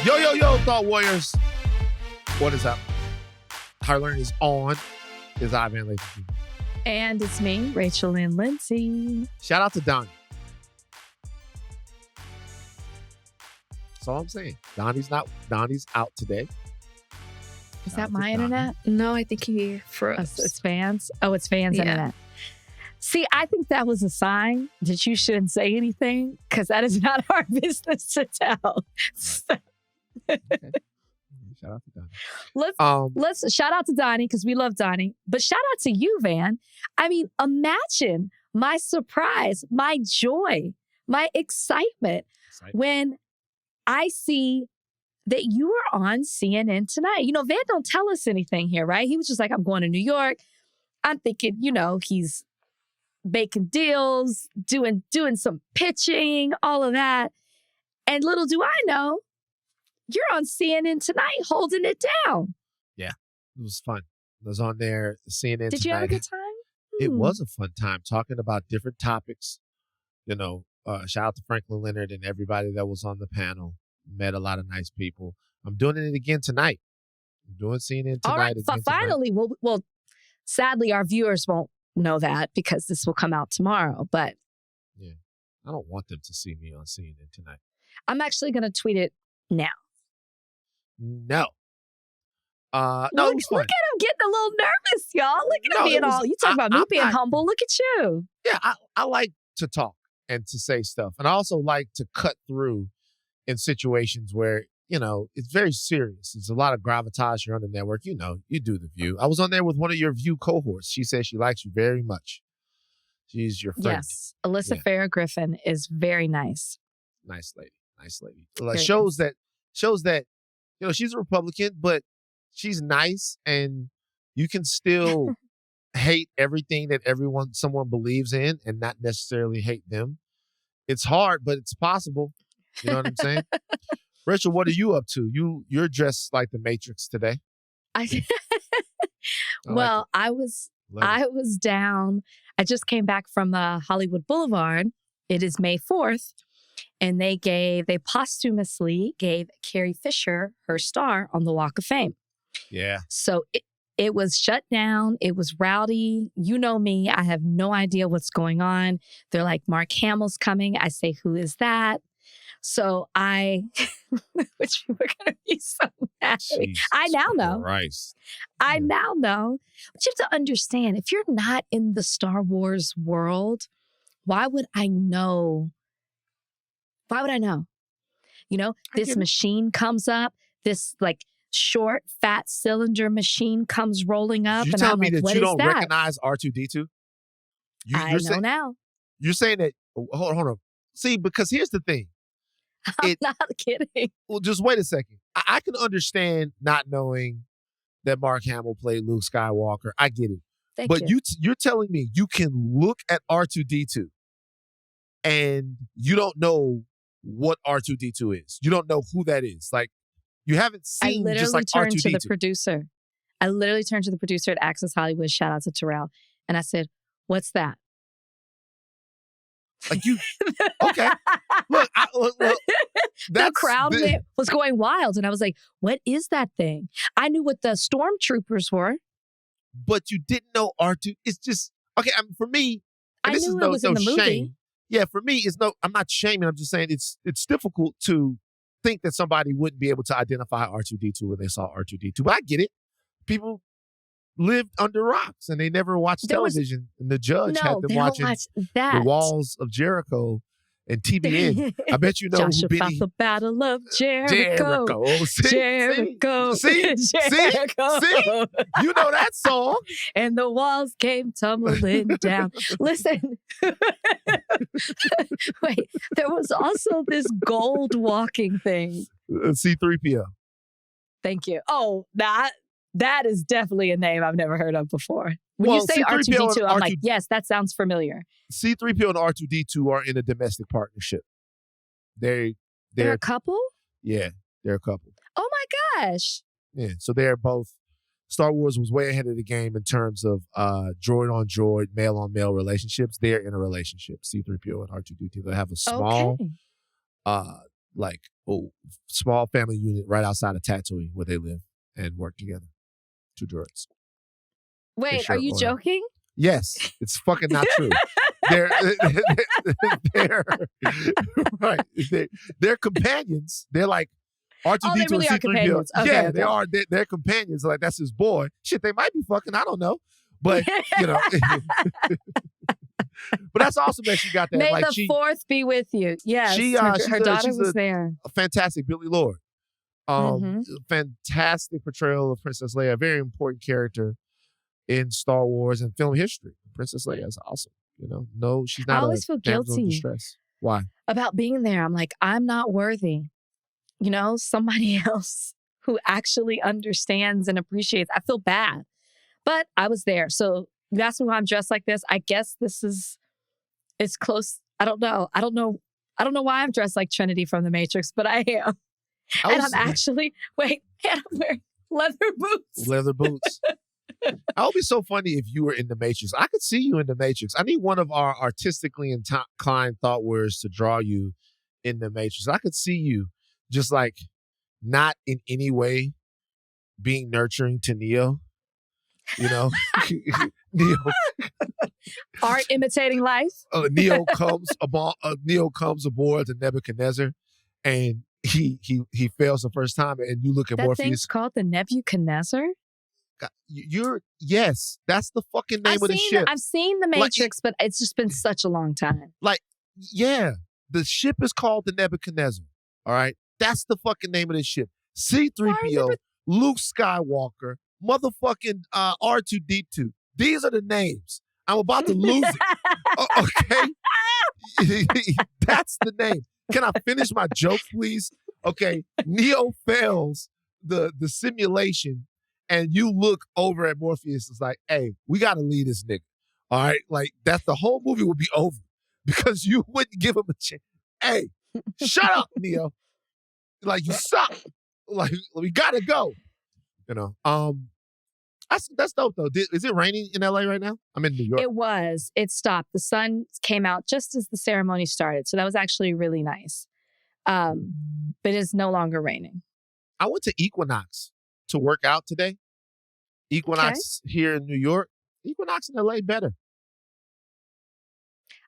Yo, Thought Warriors. What is up? Higher Learning is on. It's Ivan Lathan. And it's me, Rachel Lindsay. Shout out to Donnie. That's all I'm saying. Donnie's out today. Is that my internet? No, I think he froze. It's fans? Oh, it's fans' internet. See, I think that was a sign that you shouldn't say anything because that is not our business to tell. Right. Okay. Shout out to Donnie. Let's shout out to Donnie because we love Donnie. But shout out to you, Van. I mean, imagine my surprise, my joy, my excitement when I see that you are on CNN tonight. You know, Van don't tell us anything here, right? He was just like, I'm going to New York. I'm thinking, he's making deals, doing some pitching, all of that. And little do I know, you're on CNN tonight holding it down. Yeah, it was fun. I was on there, CNN Did tonight. you have a good time? It was a fun time talking about different topics. Shout out to Franklin Leonard and everybody that was on the panel. Met a lot of nice people. I'm doing it again tonight. I'm doing CNN tonight. All right, finally. Well, sadly, our viewers won't know that because this will come out tomorrow. But yeah, I don't want them to see me on CNN tonight. I'm actually going to tweet it now. No. No, look at him getting a little nervous, y'all. Look at him being all. You talk about me being humble. Look at you. Yeah, I like to talk and to say stuff, and I also like to cut through in situations where, it's very serious. There's a lot of gravitas. You're on the network. You do The View. I was on there with one of your View cohorts. She says she likes you very much. She's your friend. Yes. Alyssa Farrah Griffin is very nice. Nice lady. Like, shows that, she's a Republican, but she's nice, and you can still hate everything that someone believes in and not necessarily hate them. It's hard, but it's possible. You know what I'm saying? Rachel, what are you up to? You're dressed like the Matrix today. I was down. I just came back from Hollywood Boulevard. It is May 4th. And they posthumously gave Carrie Fisher her star on the Walk of Fame. Yeah. So it was shut down. It was rowdy. You know me. I have no idea what's going on. They're like, Mark Hamill's coming. I say, who is that? So which you were going to be so mad at me. I now know. Christ. I now know. But you have to understand, if you're not in the Star Wars world, why would I know? Why would I know? This machine comes up, this like short, fat cylinder machine comes rolling up. You and tell I'm me like, that you don't recognize R2-D2? I know now. You're saying that, hold on. See, because here's the thing. I'm not kidding. Well, just wait a second. I can understand not knowing that Mark Hamill played Luke Skywalker. I get it. But you're telling me you can look at R2-D2 and you don't know what R2-D2 is. You don't know who that is. Like, you haven't seen just like R2-D2. I literally turned to the producer at Access Hollywood, shout out to Terrell, and I said, what's that? Like, you, okay. Look, the crowd was going wild. And I was like, what is that thing? I knew what the stormtroopers were. But you didn't know R2. It's just, okay, for me, I knew it was in the movie. Shame. Yeah, for me, I'm not shaming. I'm just saying it's difficult to think that somebody wouldn't be able to identify R2-D2 when they saw R2-D2. But I get it. People lived under rocks and they never watched television. And the judge had them watching The Walls of Jericho and TBN. I bet you know Joshua who fought the Battle of Jericho. Jericho. See? Jericho. See? You know that song. And the walls came tumbling down. Listen. Wait, there was also this gold walking thing. C-3PO. Thank you. Oh, that is definitely a name I've never heard of before. When you say R2-D2, I'm like, yes, that sounds familiar. C-3PO and R2-D2 are in a domestic partnership. They're a couple? Yeah, they're a couple. Oh my gosh. Yeah, so they're both. Star Wars was way ahead of the game in terms of droid on droid, male on male relationships. They're in a relationship, C-3PO and R2-D2. They have a small like small family unit right outside of Tatooine where they live and work together. 2 droids. Wait, are you joking? Yes, it's fucking not true. they're right. They're companions. They're like R2D2 they really and are companions. C-3PO. Okay, Yeah, okay. they are. They're companions. Like that's his boy. Shit, they might be fucking. I don't know, but you know. But that's awesome that she got that. May like the fourth be with you. Yes, her daughter was there. A fantastic Billy Lord. Fantastic portrayal of Princess Leia. A very important character in Star Wars and film history. Princess Leia is awesome. You know, no, she's not. I always feel guilty. Distress. Why? About being there. I'm like, I'm not worthy. You know, somebody else who actually understands and appreciates. I feel bad, but I was there. So you asked me why I'm dressed like this. I guess it's close. I don't know why I'm dressed like Trinity from The Matrix, but I am. And I'm actually, and I'm wearing leather boots. Leather boots. That would be so funny if you were in The Matrix. I could see you in The Matrix. I need one of our artistically inclined thought warriors to draw you in The Matrix. I could see you just like not in any way being nurturing to Neo. You know? Neo. Art imitating life. Neo comes aboard to Nebuchadnezzar and he fails the first time and you look at Morpheus. That thing's called the Nebuchadnezzar? Yes, that's the fucking name of the ship. I've seen The Matrix, but it's just been such a long time. The ship is called the Nebuchadnezzar. All right, that's the fucking name of the ship. C-3PO, Luke Skywalker, motherfucking R2D2. These are the names. I'm about to lose it. Okay, that's the name. Can I finish my joke, please? Okay, Neo fails the simulation. And you look over at Morpheus, it's like, hey, we got to leave this nigga. All right? Like, the whole movie would be over because you wouldn't give him a chance. Hey, shut up, Neo. Like, you suck. Like, we got to go. You know? That's dope, though. Is it raining in LA right now? I'm in New York. It was. It stopped. The sun came out just as the ceremony started. So that was actually really nice. But it's no longer raining. I went to Equinox to work out today. Equinox here in New York. Equinox in LA better.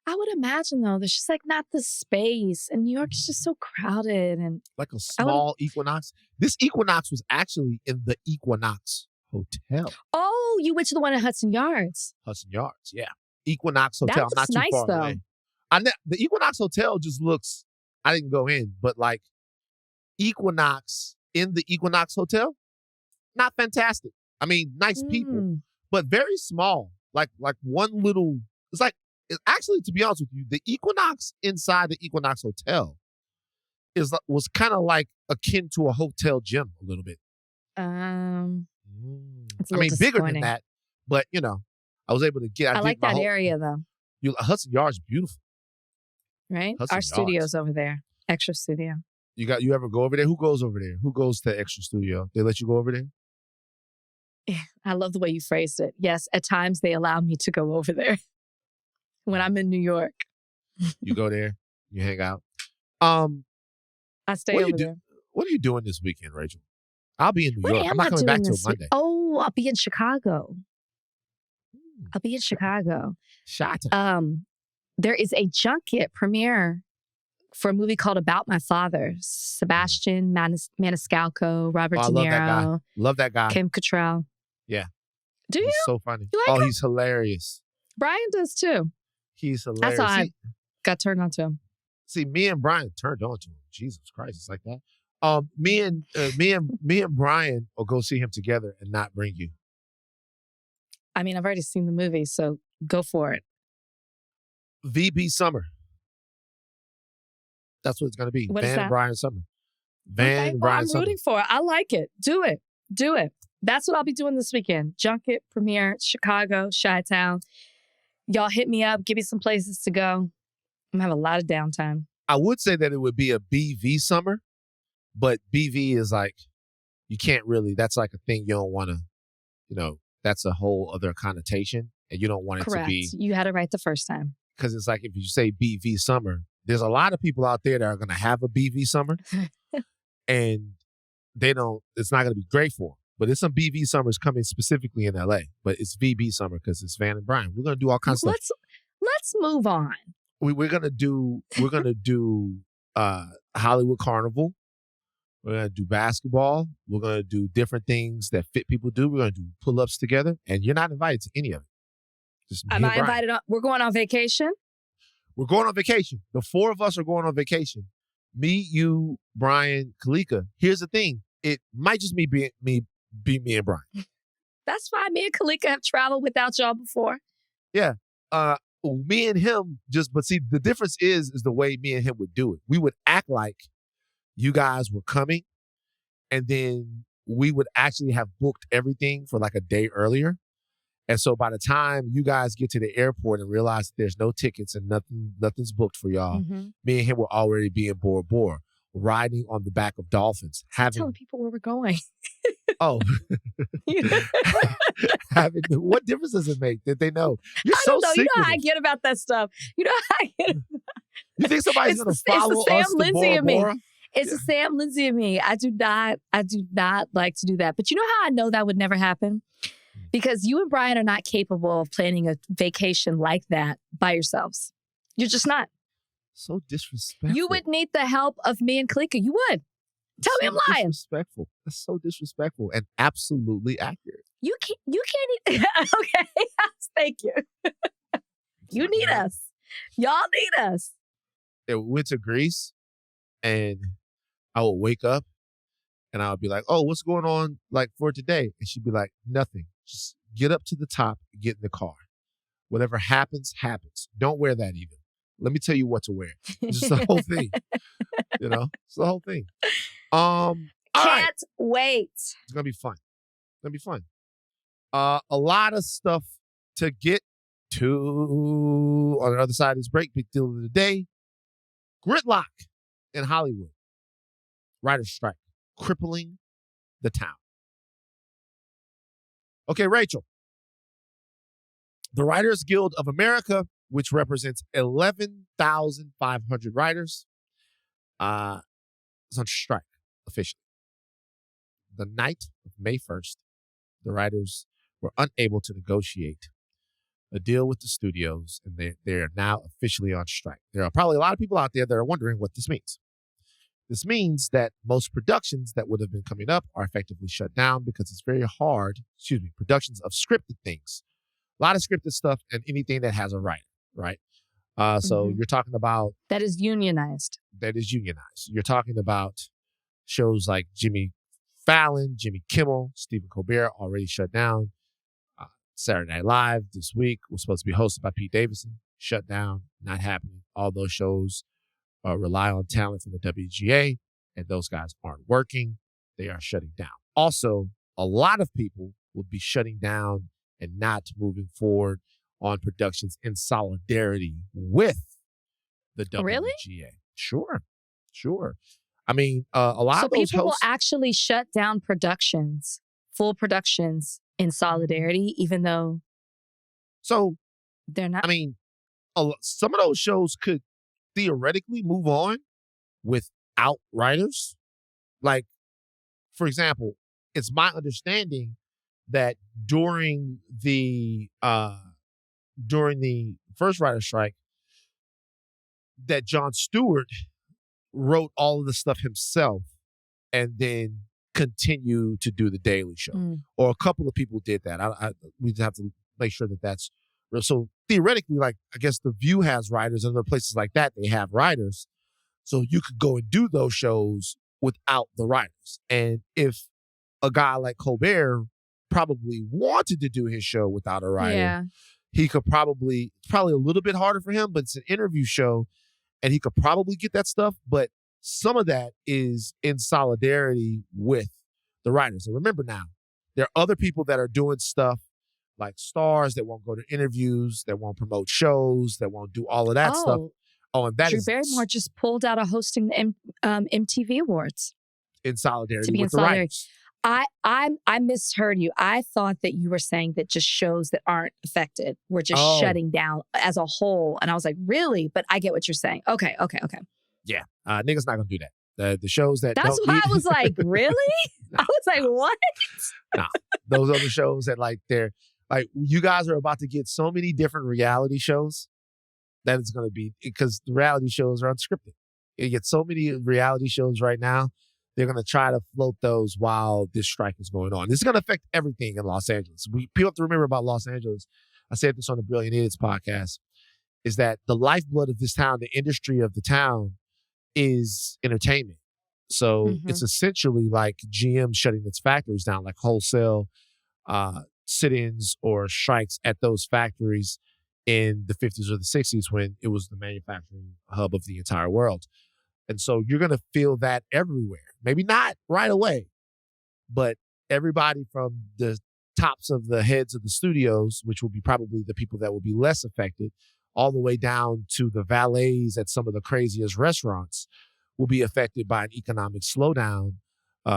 I would imagine though, there's just like not the space, and New York is just so crowded and like a small Equinox. This Equinox was actually in the Equinox Hotel. Oh, you went to the one at Hudson Yards. Hudson Yards, yeah. Equinox Hotel, not too nice, far though. away. The Equinox Hotel just looks. I didn't go in, but like Equinox in the Equinox Hotel. Not fantastic. I mean, nice people, but very small. Like one little. It's like actually, to be honest with you, the Equinox inside the Equinox Hotel was kind of like akin to a hotel gym a little bit. Bigger than that, but you know, I was able to get. I like that area though. Hudson Yards is beautiful, right? Our studio's over there. Extra studio. You ever go over there? Who goes over there? Who goes to Extra Studio? They let you go over there? Yeah, I love the way you phrased it. Yes, at times they allow me to go over there when I'm in New York. You go there, you hang out. I stay over there. What are you doing this weekend, Rachel? I'll be in New York. I'm not coming back till Monday. Oh, I'll be in Chicago. There is a junket premiere for a movie called About My Father. Sebastian Maniscalco, Robert De Niro. Love that guy. Kim Cattrall. Yeah. Do you? He's so funny. You like him? He's hilarious. Brian does too. He's hilarious. That's how I got turned on to him. See, me and Brian turned on to him. Jesus Christ, it's like that. Me and Brian will go see him together and not bring you. I mean, I've already seen the movie, so go for it. VB Summer. That's what it's going to be. What Van is that? and Brian Summer. Van and Brian Summer. I'm rooting for it. I like it. Do it. That's what I'll be doing this weekend. Junket, premiere, Chicago, Chi-Town. Y'all hit me up. Give me some places to go. I'm going to have a lot of downtime. I would say that it would be a BV summer, but BV is like, you can't really, that's like a thing you don't want to, that's a whole other connotation and you don't want it Correct. to be. You had it right the first time. Because it's like if you say BV summer, there's a lot of people out there that are going to have a BV summer and it's not going to be great for them. But there's some BV summers coming specifically in LA, but it's VB summer because it's Van and Brian. We're going to do all kinds of stuff. Let's move on. We're going to do Hollywood Carnival. We're going to do basketball. We're going to do different things that fit people do. We're going to do pull-ups together, and you're not invited to any of it. Just Am I invited on? We're going on vacation? We're going on vacation. The four of us are going on vacation. Me, you, Brian, Kalika. Here's the thing. It might just be me and Brian. That's fine. Me and Kalika have traveled without y'all before. Yeah. Me and him but see, the difference is the way me and him would do it. We would act like you guys were coming, and then we would actually have booked everything for like a day earlier. And so by the time you guys get to the airport and realize that there's no tickets and nothing's booked for y'all, me and him will already be in Bora Bora, riding on the back of dolphins. Telling people where we're going. Oh. What difference does it make that they know? You're I so don't know. secretive. You know how I get about that stuff. You know how I get You think somebody's going to follow Sam us to Lindsay Bora and me. Bora? It's the Sam Lindsay and me. I do not like to do that. But you know how I know that would never happen? Because you and Brian are not capable of planning a vacation like that by yourselves. You're just not. So disrespectful. You would need the help of me and Kalika. You would. Tell me I'm lying. Disrespectful. That's so disrespectful and absolutely accurate. You can't even. Okay. Thank you. You need us. Y'all need us. Yeah, we went to Greece and I would wake up and I would be like, oh, what's going on like for today? And she'd be like, nothing. Just get up to the top and get in the car. Whatever happens, happens. Don't wear that even. Let me tell you what to wear. It's just the whole thing. You know, it's the whole thing. Can't wait. It's going to be fun. It's going to be fun. A lot of stuff to get to on the other side of this break. Big deal of the day. Gridlock in Hollywood. Writer's strike. Crippling the town. Okay, Rachel. The Writers Guild of America, which represents 11,500 writers, is on strike officially. The night of May 1st, the writers were unable to negotiate a deal with the studios, and they are now officially on strike. There are probably a lot of people out there that are wondering what this means. This means that most productions that would have been coming up are effectively shut down because it's very hard, productions of scripted things. A lot of scripted stuff and anything that has a writer, right? So you're talking about... That is unionized. You're talking about shows like Jimmy Fallon, Jimmy Kimmel, Stephen Colbert already shut down. Saturday Night Live this week was supposed to be hosted by Pete Davidson. Shut down, not happening. All those shows rely on talent from the WGA, and those guys aren't working. They are shutting down. Also, a lot of people would be shutting down and not moving forward on productions in solidarity with the WGA. Really? Sure. I mean, a lot of those hosts... So people will actually shut down productions, full productions, in solidarity, even though they're not... I mean, some of those shows could theoretically move on without writers. Like, for example, it's my understanding that during the first writer strike, that Jon Stewart wrote all of the stuff himself and then continued to do the Daily Show. Or a couple of people did that. We have to make sure that that's real. So theoretically, like, I guess The View has writers, and other places like that, they have writers. So you could go and do those shows without the writers. And if a guy like Colbert probably wanted to do his show without a writer, he could probably, it's probably a little bit harder for him, but it's an interview show and he could probably get that stuff. But some of that is in solidarity with the writers. And remember now, there are other people that are doing stuff like stars that won't go to interviews, that won't promote shows, that won't do all of that stuff. Oh, and that Drew Barrymore just pulled out of hosting the MTV Awards. In solidarity with the writers. I misheard you. I thought that you were saying that just shows that aren't affected were just shutting down as a whole. And I was like, really? But I get what you're saying. Okay. Yeah. Niggas not gonna do that. The shows that That's why I was like, really? Nah. I was like, what? Nah. Those are the shows that like they're like you guys are about to get so many different reality shows that it's gonna be because the reality shows are unscripted. You get so many reality shows right now. They're going to try to float those while this strike is going on. This is going to affect everything in Los Angeles. People have to remember about Los Angeles. I said this on the Brilliant Idiots podcast, is that the lifeblood of this town, the industry of the town is entertainment. So it's essentially like GM shutting its factories down, like wholesale sit-ins or strikes at those factories in the 50s or the 60s when it was the manufacturing hub of the entire world. And so you're going to feel that everywhere. Maybe not right away, but everybody from the tops of the heads of the studios, which will be probably the people that will be less affected, all the way down to the valets at some of the craziest restaurants will be affected by an economic slowdown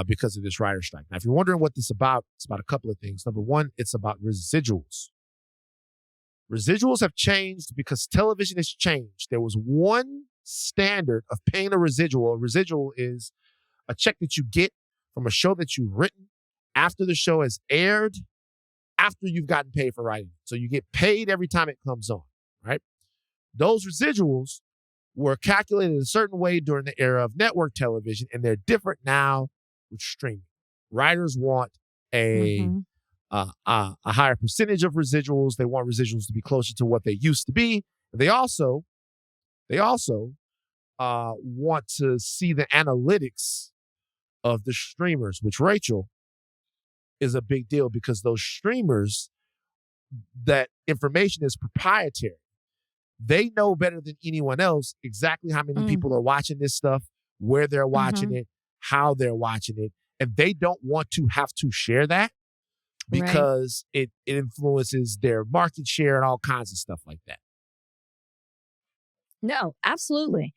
because of this writer strike. Now, if you're wondering what this is about, it's about a couple of things. Number one, it's about residuals. Residuals have changed because television has changed. There was one standard of paying a residual. A residual is a check that you get from a show that you've written after the show has aired, after you've gotten paid for writing. So you get paid every time it comes on, right? Those residuals were calculated a certain way during the era of network television, and they're different now with streaming. Writers want a higher percentage of residuals. They want residuals to be closer to what they used to be. They also want to see the analytics of the streamers, which, Rachel, is a big deal because those streamers, that information is proprietary. They know better than anyone else exactly how many people are watching this stuff, where they're watching it, how they're watching it. And they don't want to have to share that because it influences their market share and all kinds of stuff like that. No, absolutely.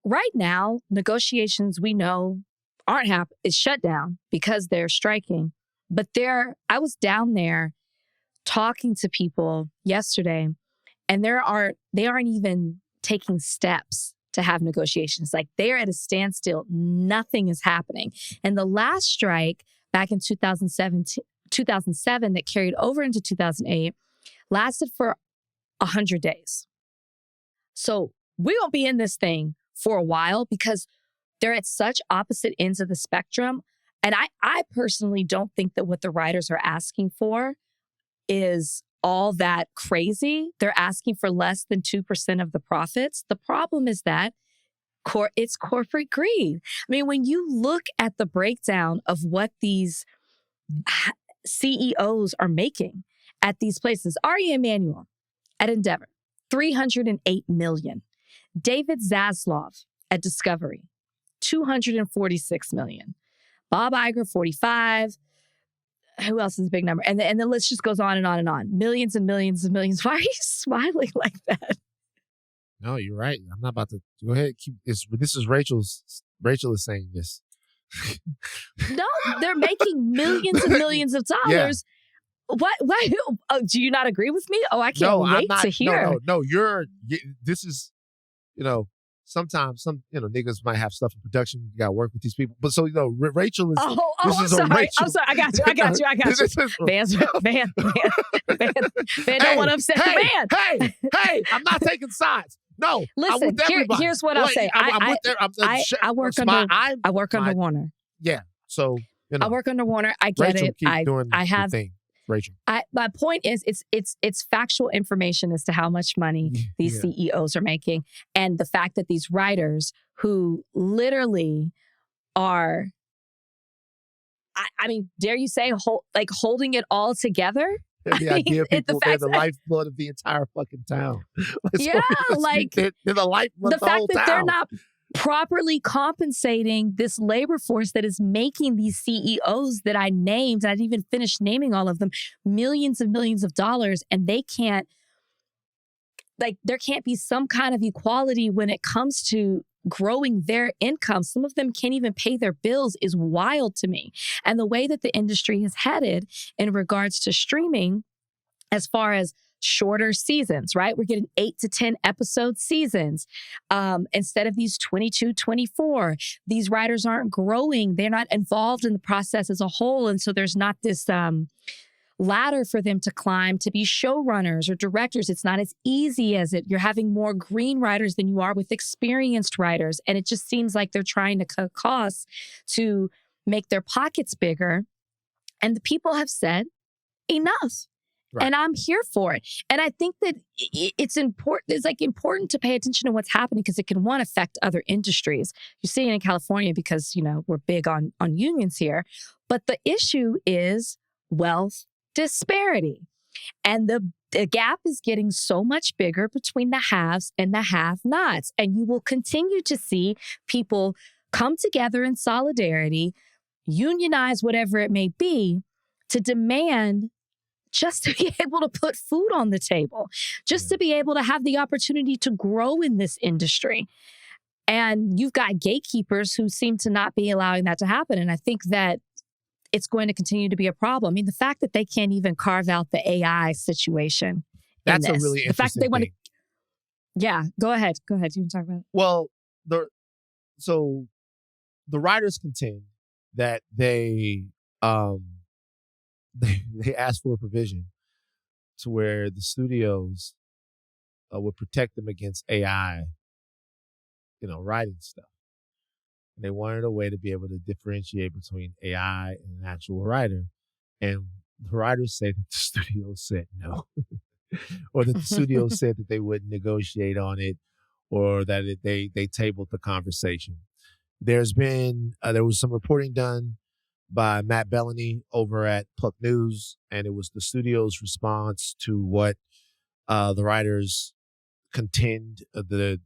Right now, negotiations we know aren't happening. It's shut down because they're striking. But I was down there talking to people yesterday, and they aren't even taking steps to have negotiations. Like, they're at a standstill. Nothing is happening. And the last strike back in 2007 that carried over into 2008 lasted for 100 days. So we won't be in this thing for a while because they're at such opposite ends of the spectrum. And I personally don't think that what the writers are asking for is all that crazy. They're asking for less than 2% of the profits. The problem is that it's corporate greed. I mean, when you look at the breakdown of what these CEOs are making at these places, Ari Emanuel at Endeavor, $308 million. David Zaslav at Discovery, $246 million. Bob Iger, 45. Who else is a big number? And the list just goes on and on and on. Millions and millions and millions. Why are you smiling like that? No, you're right. I'm not about to go ahead. This is Rachel is saying this. No, they're making millions and millions of dollars. Yeah. What? Oh, do you not agree with me? Oh, I can't wait to hear. No. This is, sometimes some, niggas might have stuff in production. You got to work with these people. But so, Rachel is. I'm sorry. I got you. Van don't want to upset the man. Hey, I'm not taking sides. No, listen. Here's what I'll say. I work under Warner. Yeah, so I work under Warner. I get Rachel, it. Keep doing the thing, Rachel. My point is, it's factual information as to how much money these CEOs are making, and the fact that these writers who literally are, I mean, dare you say, holding it all together. They're the lifeblood of the entire fucking town. They're the lifeblood of the whole town. The fact that they're not properly compensating this labor force that is making these CEOs that I named, and I didn't even finish naming all of them, millions and millions of dollars, and they can't, there can't be some kind of equality when it comes to growing their income. Some of them can't even pay their bills is wild to me. And the way that the industry is headed in regards to streaming, as far as shorter seasons, right? We're getting 8 to 10 episode seasons instead of these 22, 24. These writers aren't growing. They're not involved in the process as a whole. And so there's not this ladder for them to climb to be showrunners or directors. It's not as easy as it. You're having more green writers than you are with experienced writers. And it just seems like they're trying to cut costs to make their pockets bigger. And the people have said, enough. Right. And I'm here for it. And I think that it's important. It's like important to pay attention to what's happening because it can, one, affect other industries. You see it in California because, we're big on unions here. But the issue is wealth disparity. And the gap is getting so much bigger between the haves and the have-nots. And you will continue to see people come together in solidarity, unionize whatever it may be, to demand just to be able to put food on the table, just to be able to have the opportunity to grow in this industry. And you've got gatekeepers who seem to not be allowing that to happen. And I think that it's going to continue to be a problem. I mean, the fact that they can't even carve out the AI situation. That's a really interesting the fact that they want thing. Yeah, go ahead. Go ahead. You can talk about it. Well, the writers contend that they asked for a provision to where the studios would protect them against AI, writing stuff. And they wanted a way to be able to differentiate between AI and an actual writer. And the writers say that the studios said no, or that the studios said that they wouldn't negotiate on it, or that they tabled the conversation. There was some reporting done by Matt Bellany over at Puck News, and it was the studio's response to what the writers contend the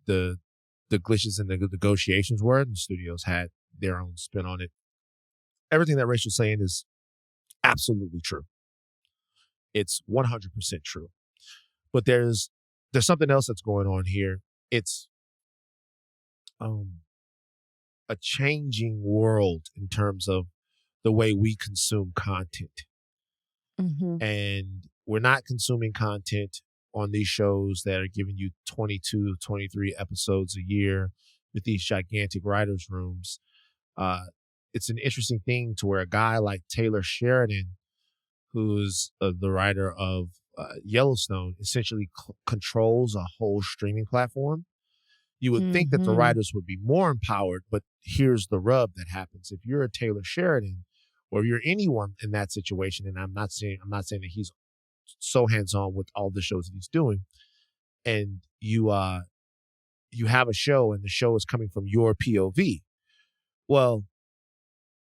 glitches in the negotiations were. And the studios had their own spin on it. Everything that Rachel's saying is absolutely true. It's 100% true. But there's something else that's going on here. It's a changing world in terms of the way we consume content. Mm-hmm. And we're not consuming content on these shows that are giving you 22, 23 episodes a year with these gigantic writers' rooms. It's an interesting thing to where a guy like Taylor Sheridan, who's the writer of Yellowstone, essentially controls a whole streaming platform. You would think that the writers would be more empowered, but here's the rub that happens. If you're a Taylor Sheridan, or if you're anyone in that situation, and I'm not saying that he's so hands-on with all the shows that he's doing, and you have a show and the show is coming from your POV. Well,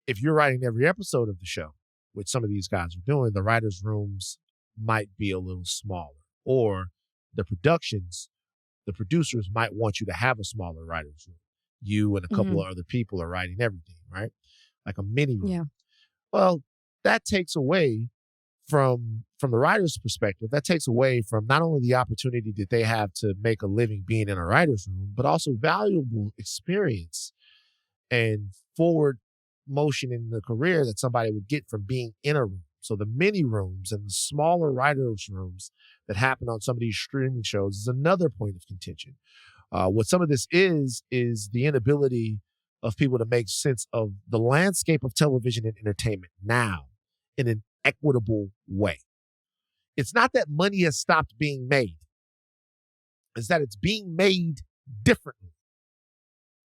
if you're writing every episode of the show, which some of these guys are doing, the writers' rooms might be a little smaller, or the producers might want you to have a smaller writer's room. You and a couple of other people are writing everything, right? Like a mini room. Yeah. Well, that takes away from the writer's perspective, that takes away from not only the opportunity that they have to make a living being in a writer's room, but also valuable experience and forward motion in the career that somebody would get from being in a room. So the mini rooms and the smaller writers' rooms that happen on some of these streaming shows is another point of contention. What some of this is the inability of people to make sense of the landscape of television and entertainment now in an equitable way. It's not that money has stopped being made. It's that it's being made differently.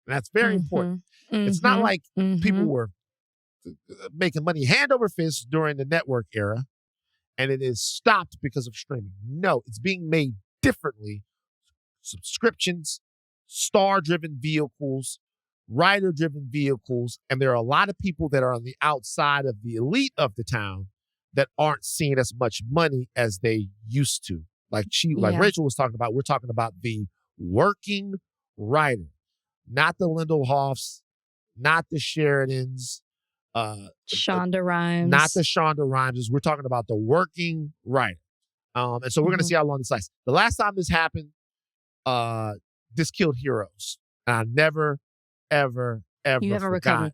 And that's very important. It's not like people were making money hand over fist during the network era and it is stopped because of streaming. No, it's being made differently. Subscriptions, star-driven vehicles, writer-driven vehicles, and there are a lot of people that are on the outside of the elite of the town that aren't seeing as much money as they used to. Like Rachel was talking about, we're talking about the working writer, not the Lindelhoffs, not the Sheridans, Shonda Rhimes. Not the Shonda Rhimes. We're talking about the working writer. And so we're going to see how long this lasts. The last time this happened, this killed heroes. And I never, ever You haven't forgot. recovered.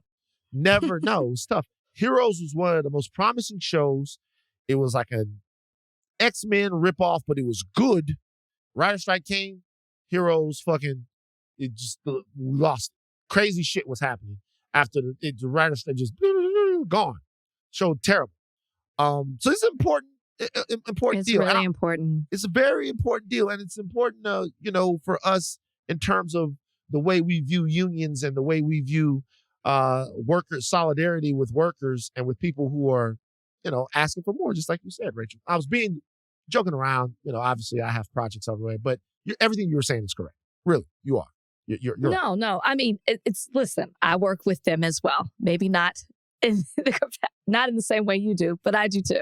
Never, no, it was tough. Heroes was one of the most promising shows. It was like an X-Men ripoff, but it was good. Writer strike came, Heroes we lost. Crazy shit was happening after the writer strike just gone. Show terrible. So it's an important It's deal. really important. It's a very important deal, and it's important, for us in terms of the way we view unions and the way we view worker solidarity with workers and with people who are, asking for more, just like you said, Rachel. I was joking around. Obviously I have projects everywhere, but everything you were saying is correct. Really, you are. You're right. No. I mean, listen, I work with them as well. Maybe not not in the same way you do, but I do too.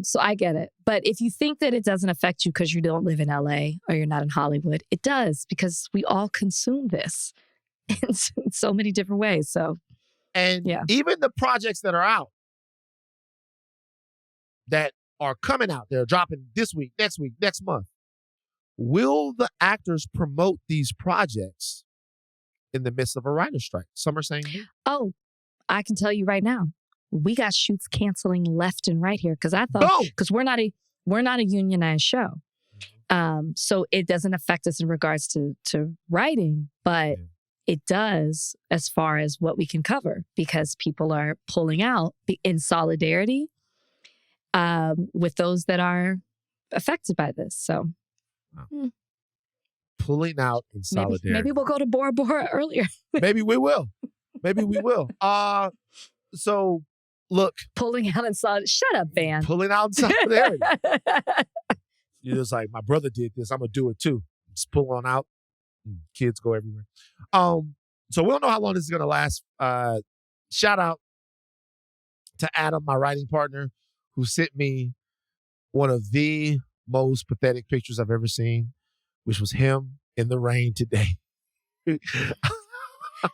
So I get it. But if you think that it doesn't affect you because you don't live in LA or you're not in Hollywood, it does, because we all consume this in so many different ways. So, and even the projects that are out, that are coming out, they're dropping this week, next month. Will the actors promote these projects in the midst of a writer's strike? Some are saying no. Oh, I can tell you right now, we got shoots canceling left and right here because I thought, because we're not a unionized show, so it doesn't affect us in regards to writing, but it does as far as what we can cover, because people are pulling out in solidarity with those that are affected by this. So. Pulling out in solidarity. Maybe we'll go to Bora Bora earlier. Maybe we will. So look. Pulling out in solidarity. Shut up, Van. Pulling out in solidarity. You're just like, my brother did this, I'm going to do it too. Just pull on out. Kids go everywhere. So we don't know how long this is going to last. Shout out to Adam, my writing partner, who sent me one of the most pathetic pictures I've ever seen, which was him in the rain today.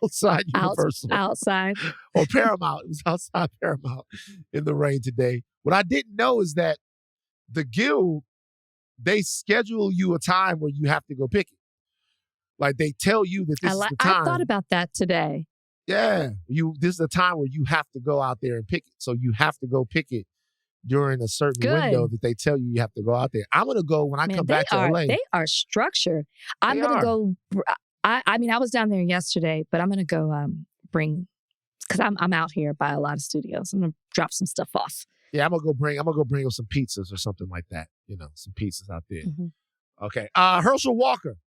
Outside Universal. Outside. Or Paramount. It was outside Paramount in the rain today. What I didn't know is that the Guild, they schedule you a time where you have to go picket. Like, they tell you that this is the time. I thought about that today. Yeah. This is the time where you have to go out there and picket. So you have to go picket during a certain window that they tell you have to go out there. I'm going to go when I come back to LA. They are structured. I'm going to go. I mean, I was down there yesterday, but I'm going to go bring, because I'm out here by a lot of studios. I'm going to drop some stuff off. Yeah, I'm going to bring up some pizzas or something like that. Some pizzas out there. Mm-hmm. Okay. Herschel Walker.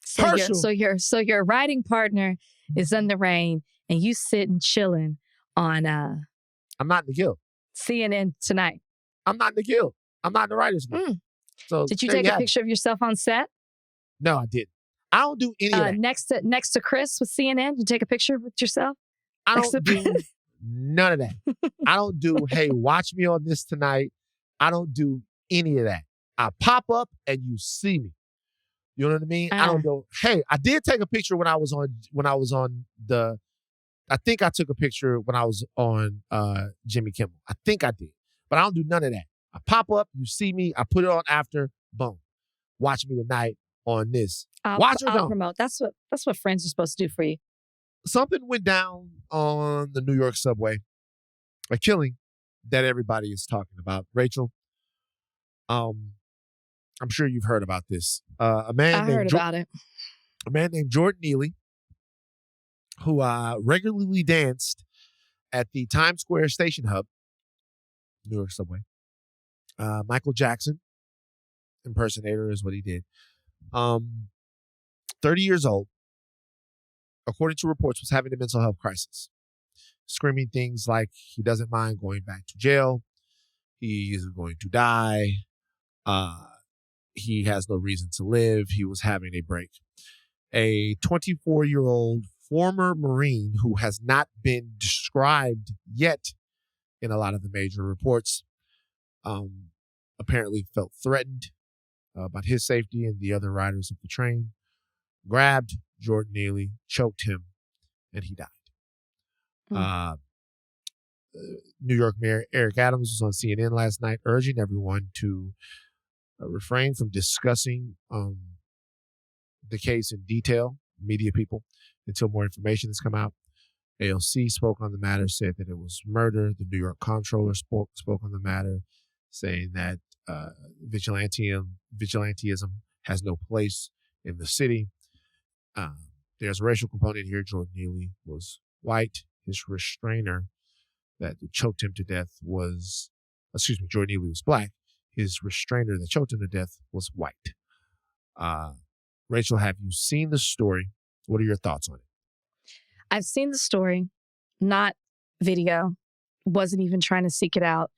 So your writing partner is in the rain and you sitting chilling on I'm not in the Guild. CNN tonight. I'm not in the Guild. I'm not in the writers' guild. So did you take a picture of yourself on set? No, I didn't. I don't do any of that. Next to Chris with CNN, you take a picture with yourself? I don't do none of that. I don't do, hey, watch me on this tonight. I don't do any of that. I pop up and you see me. You know what I mean? I don't go, hey, I did take a picture when I was on I think I took a picture when I was on Jimmy Kimmel. I think I did. But I don't do none of that. I pop up, you see me, I put it on after, boom. Watch me tonight on this. Watch or don't. Promote. That's what friends are supposed to do for you. Something went down on the New York subway. A killing that everybody is talking about. Rachel, I'm sure you've heard about this. I heard about it. A man named Jordan Neely, who regularly danced at the Times Square Station Hub, New York subway. Michael Jackson impersonator is what he did. 30 years old, according to reports, was having a mental health crisis, screaming things like he doesn't mind going back to jail, he is going to die, he has no reason to live, he was having a break. A 24-year-old former Marine who has not been described yet in a lot of the major reports, apparently felt threatened about his safety and the other riders of the train, grabbed Jordan Neely, choked him, and he died. New York Mayor Eric Adams was on CNN last night urging everyone to refrain from discussing the case in detail media people until more information has come out. AOC spoke on the matter, said that it was murder. The New York comptroller spoke on the matter, saying that vigilantism has no place in the city. There's a racial component here. Jordan Neely was white. His restrainer that choked him to death was, Jordan Neely was black. His restrainer that choked him to death was white. Rachel, have you seen the story? What are your thoughts on it? I've seen the story, not video. Wasn't even trying to seek it out.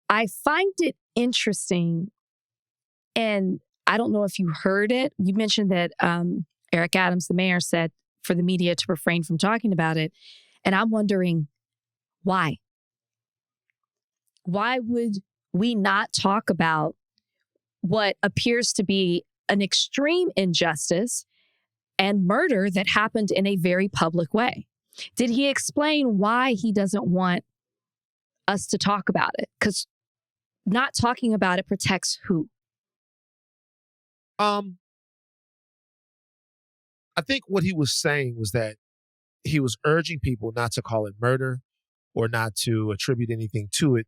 I find it interesting, and I don't know if you heard it. You mentioned that Eric Adams, the mayor, said for the media to refrain from talking about it. And I'm wondering why? Why would we not talk about what appears to be an extreme injustice and murder that happened in a very public way? Did he explain why he doesn't want us to talk about it? Because not talking about it protects who? I think what he was saying was that he was urging people not to call it murder or not to attribute anything to it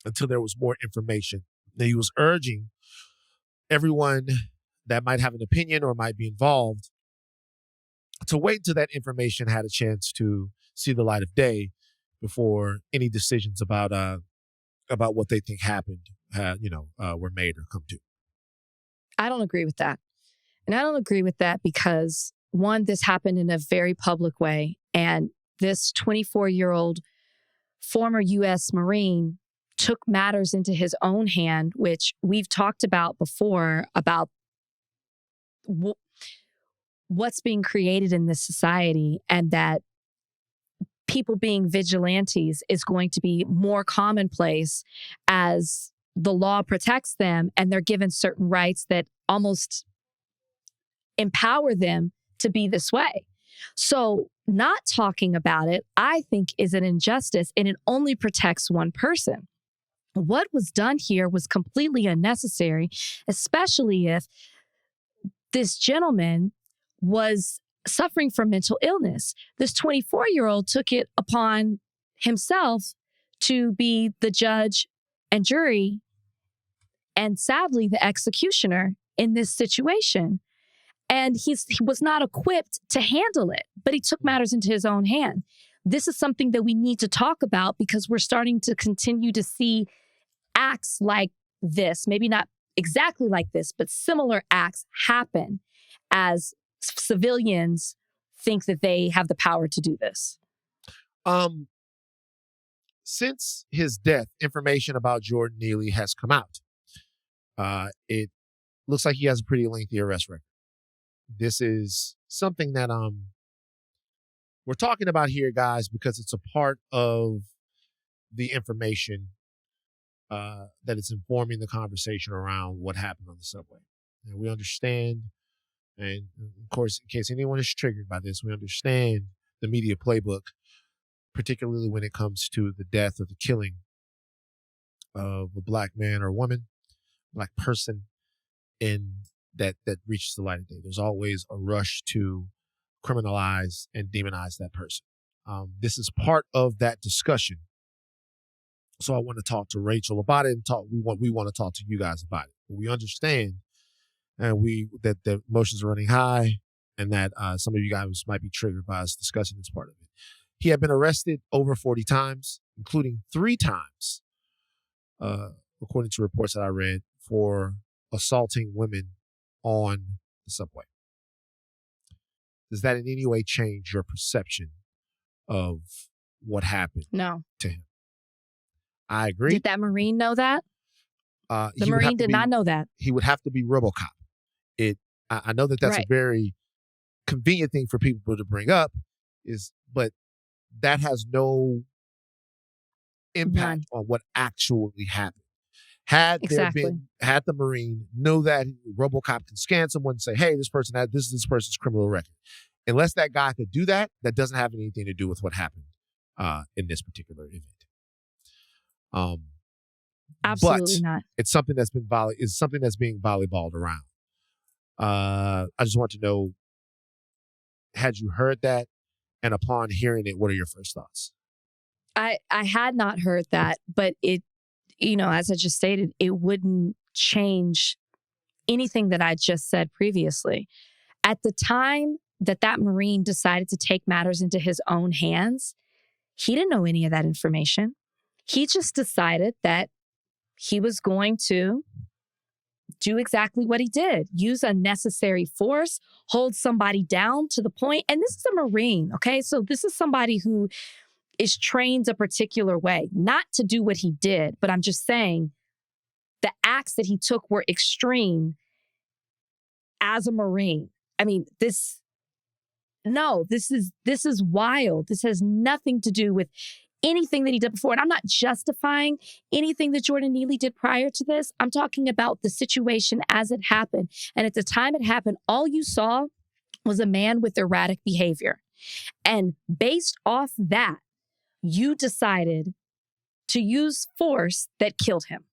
until there was more information. That he was urging everyone that might have an opinion or might be involved to wait until that information had a chance to see the light of day before any decisions about what they think happened, were made or come to. I don't agree with that. And I don't agree with that because, one, this happened in a very public way. And this 24-year-old former U.S. Marine took matters into his own hand, which we've talked about before, about what's being created in this society, and that people being vigilantes is going to be more commonplace as the law protects them and they're given certain rights that almost empower them to be this way. So not talking about it, I think, is an injustice, and it only protects one person. What was done here was completely unnecessary, especially if this gentleman was suffering from mental illness. This 24-year-old took it upon himself to be the judge and jury, and sadly, the executioner in this situation. And he was not equipped to handle it, but he took matters into his own hand. This is something that we need to talk about because we're starting to continue to see acts like this, maybe not exactly like this, but similar acts happen as civilians think that they have the power to do this. Since his death, information about Jordan Neely has come out. It looks like he has a pretty lengthy arrest record. This is something that we're talking about here, guys, because it's a part of the information that is informing the conversation around what happened on the subway. And we understand, and of course, in case anyone is triggered by this, we understand the media playbook, particularly when it comes to the death or the killing of a black man or woman, black person, in that reaches the light of day. There's always a rush to criminalize and demonize that person. This is part of that discussion. So I want to talk to Rachel about it, and we want to talk to you guys about it. We understand that the emotions are running high, and that some of you guys might be triggered by us discussing this part of it. He had been arrested over 40 times, including 3 times, according to reports that I read, for assaulting women on the subway. Does that in any way change your perception of what happened to him? I agree. Did that Marine know that? The Marine did not know that. He would have to be RoboCop. I know that's right. A very convenient thing for people to bring up, but that has no impact on what actually happened. Had the Marine know that, RoboCop can scan someone and say, "Hey, this is this person's criminal record." Unless that guy could do that, that doesn't have anything to do with what happened in this particular event. Absolutely not. It's something that's being volleyballed around. I just want to know had you heard that? And upon hearing it, what are your first thoughts? I had not heard that, but it, as I just stated, it wouldn't change anything that I just said previously. At the time that Marine decided to take matters into his own hands, he didn't know any of that information. He just decided that he was going to do exactly what he did, use unnecessary force, hold somebody down to the point. And this is a Marine, okay? So this is somebody who is trained a particular way, not to do what he did, but I'm just saying the acts that he took were extreme as a Marine. I mean, this is wild. This has nothing to do with anything that he did before. And I'm not justifying anything that Jordan Neely did prior to this. I'm talking about the situation as it happened. And at the time it happened, all you saw was a man with erratic behavior. And based off that, you decided to use force that killed him.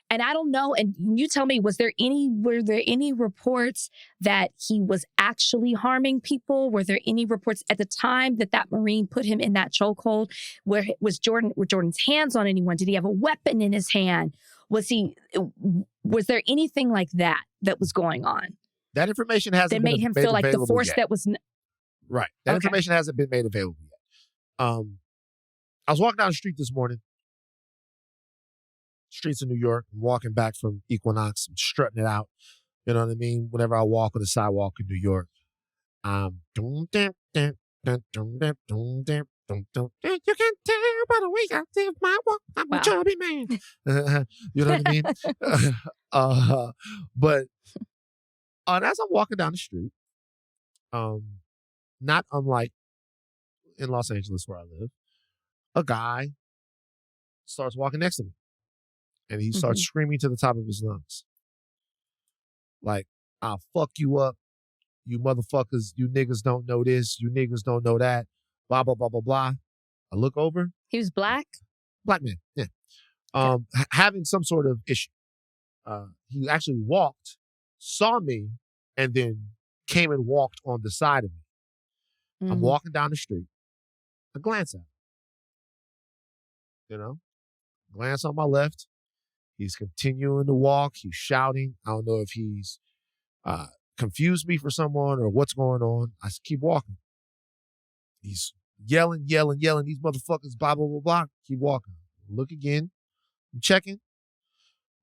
And I don't know, and you tell me, were there any reports that he was actually harming people? Were there any reports at the time that Marine put him in that chokehold? Were Jordan's hands on anyone? Did he have a weapon in his hand? Was there anything like that was going on? That information hasn't that been made him feel like the force yet. That was right. That information hasn't been made available yet. I was walking down the street this morning. Streets of New York. I'm walking back from Equinox. I'm strutting it out. You know what I mean? Whenever I walk on the sidewalk in New York, you can tell by the way I live my walk. I'm a chubby man. You know what I mean? But as I'm walking down the street, not unlike in Los Angeles where I live, a guy starts walking next to me. And he starts screaming to the top of his lungs. Like, I'll fuck you up. You motherfuckers, you niggas don't know this. You niggas don't know that. Blah, blah, blah, blah, blah. I look over. He was black? Black man, yeah. Having some sort of issue. He actually walked, saw me, and then came and walked on the side of me. I'm walking down the street. I glance at him. Glance on my left. He's continuing to walk. He's shouting. I don't know if he's confused me for someone or what's going on. I keep walking. He's yelling. These motherfuckers, blah, blah, blah, blah. Keep walking. Look again. I'm checking.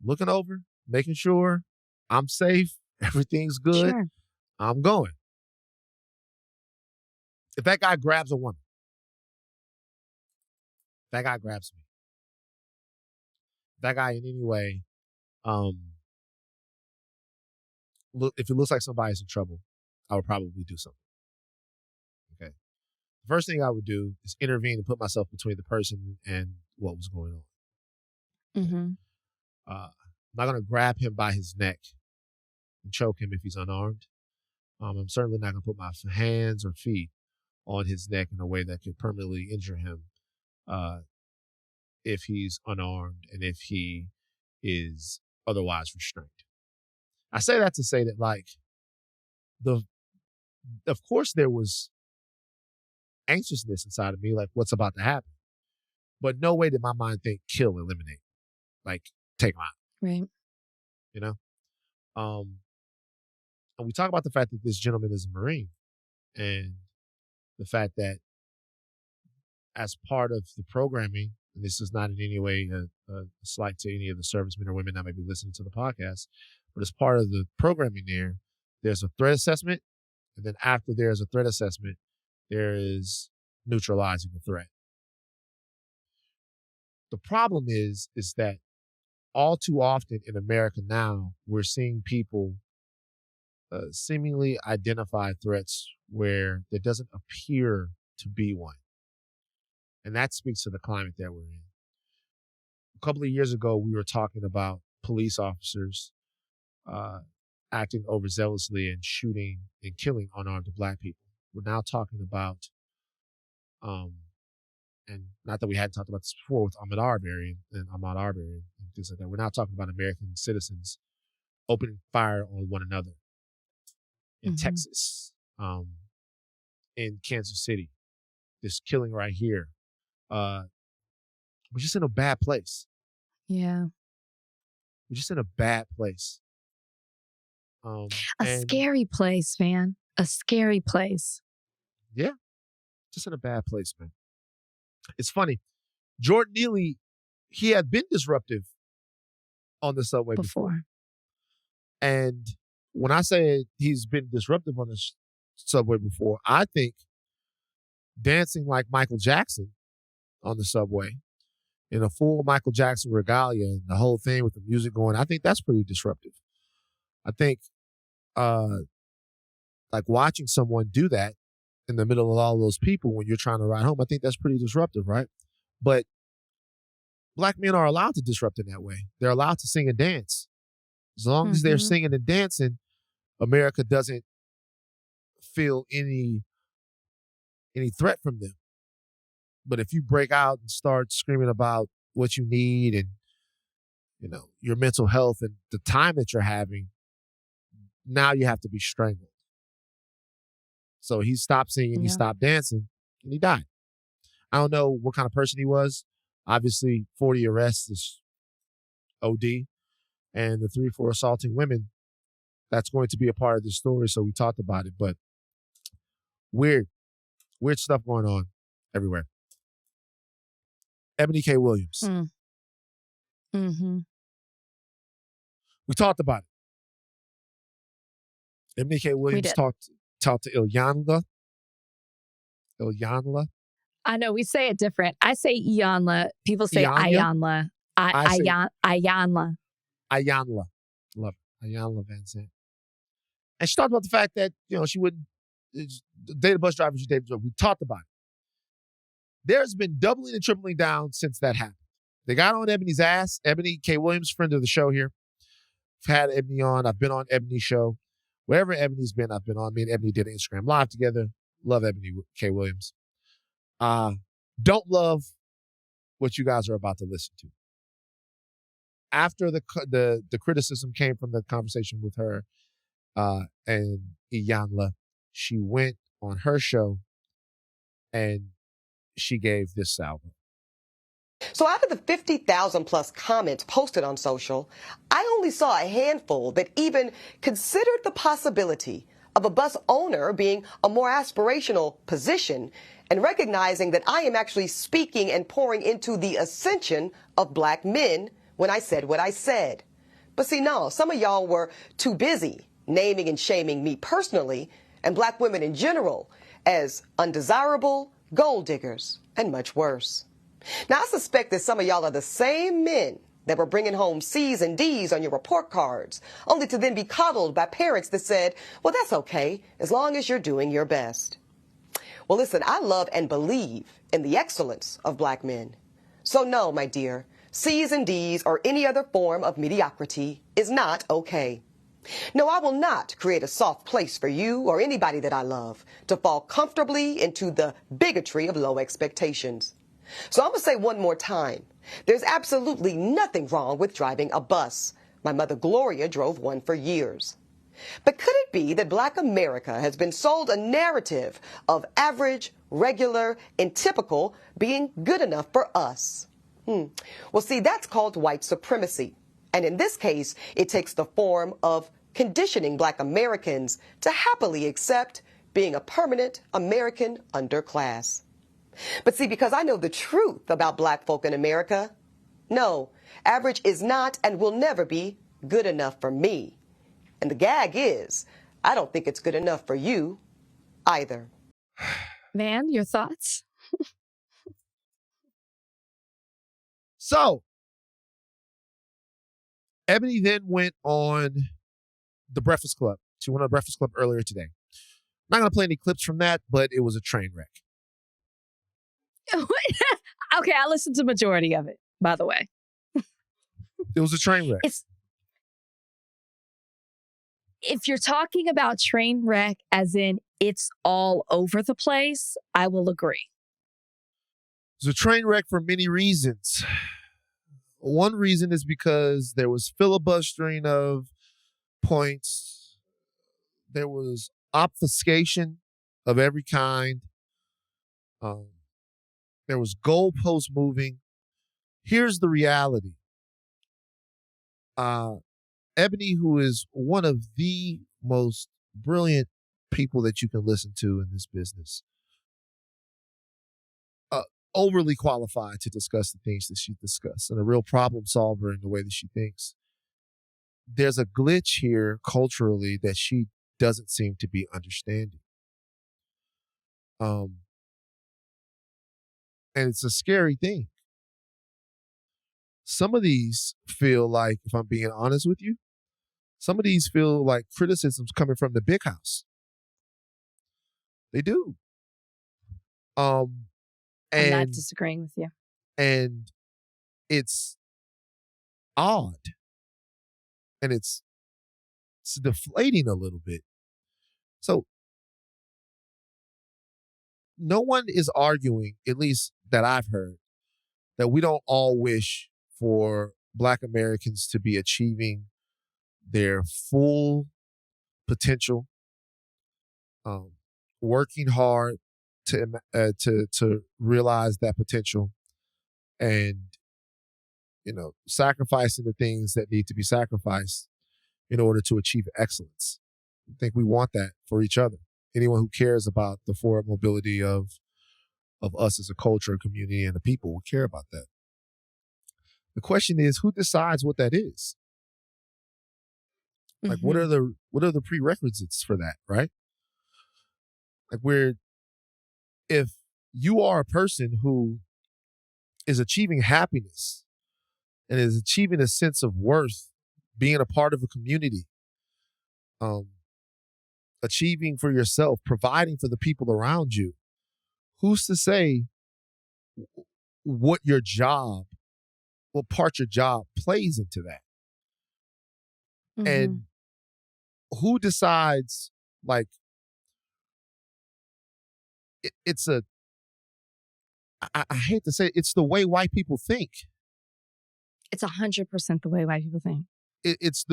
Looking over. Making sure I'm safe. Everything's good. Sure. I'm going. If that guy grabs a woman, that guy grabs me. That guy in any way, if it looks like somebody's in trouble, I would probably do something. Okay. The first thing I would do is intervene and put myself between the person and what was going on. I'm not going to grab him by his neck and choke him if he's unarmed. I'm certainly not going to put my hands or feet on his neck in a way that could permanently injure him if he's unarmed and if he is otherwise restrained. I say that to say that, like, of course there was anxiousness inside of me, like what's about to happen. But no way did my mind think kill, eliminate, like take him out. Right. And we talk about the fact that this gentleman is a Marine and the fact that as part of the programming, and this is not in any way a slight to any of the servicemen or women that may be listening to the podcast, but as part of the programming there's a threat assessment. And then after there's a threat assessment, there is neutralizing the threat. The problem is that all too often in America now, we're seeing people seemingly identify threats where there doesn't appear to be one. And that speaks to the climate that we're in. A couple of years ago, we were talking about police officers acting overzealously and shooting and killing unarmed Black people. We're now talking about, and not that we hadn't talked about this before with Ahmaud Arbery and things like that. We're now talking about American citizens opening fire on one another in Texas, in Kansas City. This killing right here. We're just in a bad place. Yeah. We're just in a bad place. A scary place, man. A scary place. Yeah. Just in a bad place, man. It's funny. Jordan Neely, he had been disruptive on the subway before. And when I say he's been disruptive on the subway before, I think dancing like Michael Jackson on the subway in a full Michael Jackson regalia and the whole thing with the music going, I think that's pretty disruptive. I think like watching someone do that in the middle of all those people when you're trying to ride home, I think that's pretty disruptive, right? But Black men are allowed to disrupt in that way. They're allowed to sing and dance. As long as they're singing and dancing, America doesn't feel any threat from them. But if you break out and start screaming about what you need and, you know, your mental health and the time that you're having, now you have to be strangled. So he stopped singing, he stopped dancing, and he died. I don't know what kind of person he was. Obviously, 40 arrests is OD. And the 3 for assaulting women, that's going to be a part of this story, so we talked about it. But weird stuff going on everywhere. Eboni K. Williams. We talked about it. Eboni K. Williams talked to Iyanla. I know, we say it different. I say Iyanla. People say Iyanla. Iyanla. Iyanla. Love it. Iyanla Van Zandt. And she talked about the fact that, you know, she wouldn't date a bus driver, she dated. We talked about it. There's been doubling and tripling down since that happened. They got on Ebony's ass. Eboni K. Williams, friend of the show here. I've had Ebony on. I've been on Ebony's show. Wherever Ebony's been, I've been on. Me and Ebony did an Instagram Live together. Love Eboni K. Williams. Don't love what you guys are about to listen to. After the criticism came from the conversation with her and Iyanla, she went on her show and she gave this album. So out of the 50,000 plus comments posted on social, I only saw a handful that even considered the possibility of a bus owner being a more aspirational position and recognizing that I am actually speaking and pouring into the ascension of Black men when I said what I said. But see, no, some of y'all were too busy naming and shaming me personally and Black women in general as undesirable, gold diggers, and much worse. Now, I suspect that some of y'all are the same men that were bringing home C's and D's on your report cards, only to then be coddled by parents that said, well, that's okay, as long as you're doing your best. Well, listen, I love and believe in the excellence of Black men. So no, my dear, C's and D's or any other form of mediocrity is not okay. No, I will not create a soft place for you or anybody that I love to fall comfortably into the bigotry of low expectations. So I'm going to say one more time, there's absolutely nothing wrong with driving a bus. My mother Gloria drove one for years. But could it be that Black America has been sold a narrative of average, regular, and typical being good enough for us? Well, see, that's called white supremacy. And in this case, it takes the form of conditioning Black Americans to happily accept being a permanent American underclass. But see, because I know the truth about Black folk in America, no, average is not and will never be good enough for me. And the gag is, I don't think it's good enough for you either. Van, your thoughts? So, Ebony then went on The Breakfast Club. She went on The Breakfast Club earlier today. I'm not going to play any clips from that, but it was a train wreck. Okay, I listened to the majority of it, by the way. It was a train wreck. If you're talking about train wreck as in it's all over the place, I will agree. It was a train wreck for many reasons. One reason is because there was filibustering of points. There was obfuscation of every kind. There was goalpost moving. Here's the reality. Eboni, who is one of the most brilliant people that you can listen to in this business, overly qualified to discuss the things that she discussed, and a real problem solver in the way that she thinks. There's a glitch here culturally that she doesn't seem to be understanding. And it's a scary thing. Some of these feel like, if I'm being honest with you, some of these feel like criticisms coming from the big house. They do. I'm not disagreeing with you. And it's odd. And it's deflating a little bit. So no one is arguing, at least that I've heard, that we don't all wish for Black Americans to be achieving their full potential, working hard to realize that potential, and sacrificing the things that need to be sacrificed in order to achieve excellence. I think we want that for each other. Anyone who cares about the forward mobility of us as a culture, a community, and a people will care about that. The question is, who decides what that is? Like, what are the prerequisites for that, right? Like, if you are a person who is achieving happiness and is achieving a sense of worth, being a part of a community, achieving for yourself, providing for the people around you, who's to say what part your job plays into that? And who decides, like, I hate to say it, it's the way white people think. It's 100% the way white people think. It's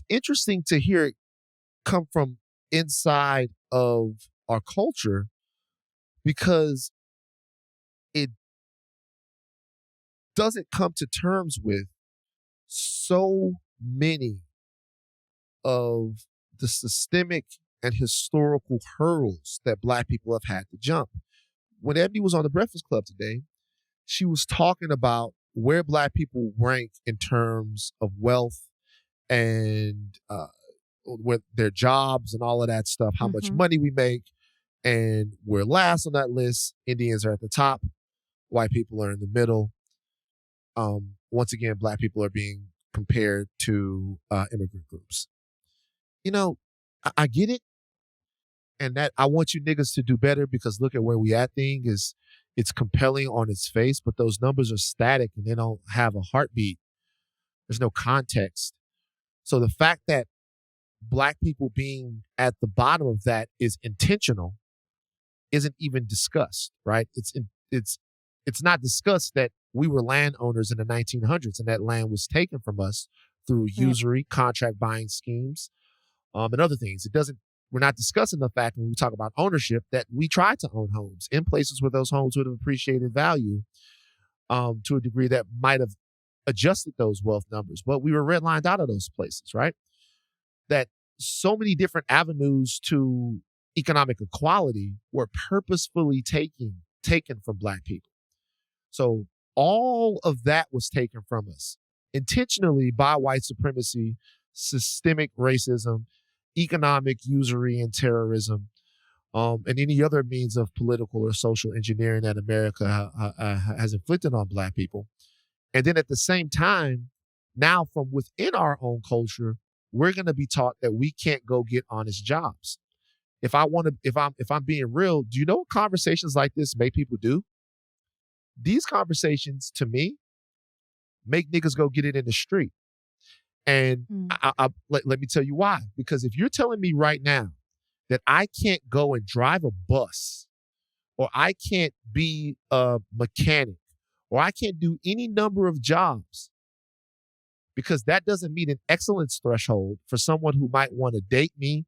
interesting to hear it come from inside of our culture, because it doesn't come to terms with so many of the systemic and historical hurdles that Black people have had to jump. When Eboni was on the Breakfast Club today, she was talking about where Black people rank in terms of wealth and with their jobs and all of that stuff, how much money we make, and we're last on that list. Indians are at the top. White people are in the middle. Once again, Black people are being compared to immigrant groups. I get it. And that I want you niggas to do better, because look at where we at thing is, it's compelling on its face, but those numbers are static and they don't have a heartbeat. There's no context. So the fact that Black people being at the bottom of that is intentional isn't even discussed, right? It's not discussed that we were landowners in the 1900s and that land was taken from us through usury, contract buying schemes, and other things. We're not discussing the fact when we talk about ownership that we tried to own homes in places where those homes would have appreciated value to a degree that might have adjusted those wealth numbers, but we were redlined out of those places, right? That so many different avenues to economic equality were purposefully taken from Black people. So all of that was taken from us intentionally by white supremacy, systemic racism, economic usury and terrorism, and any other means of political or social engineering that America has inflicted on Black people. And then at the same time, now from within our own culture, we're going to be taught that we can't go get honest jobs. If I'm being real, do you know what conversations like this make people do? These conversations, to me, make niggas go get it in the street. And let me tell you why. Because if you're telling me right now that I can't go and drive a bus, or I can't be a mechanic, or I can't do any number of jobs because that doesn't meet an excellence threshold for someone who might want to date me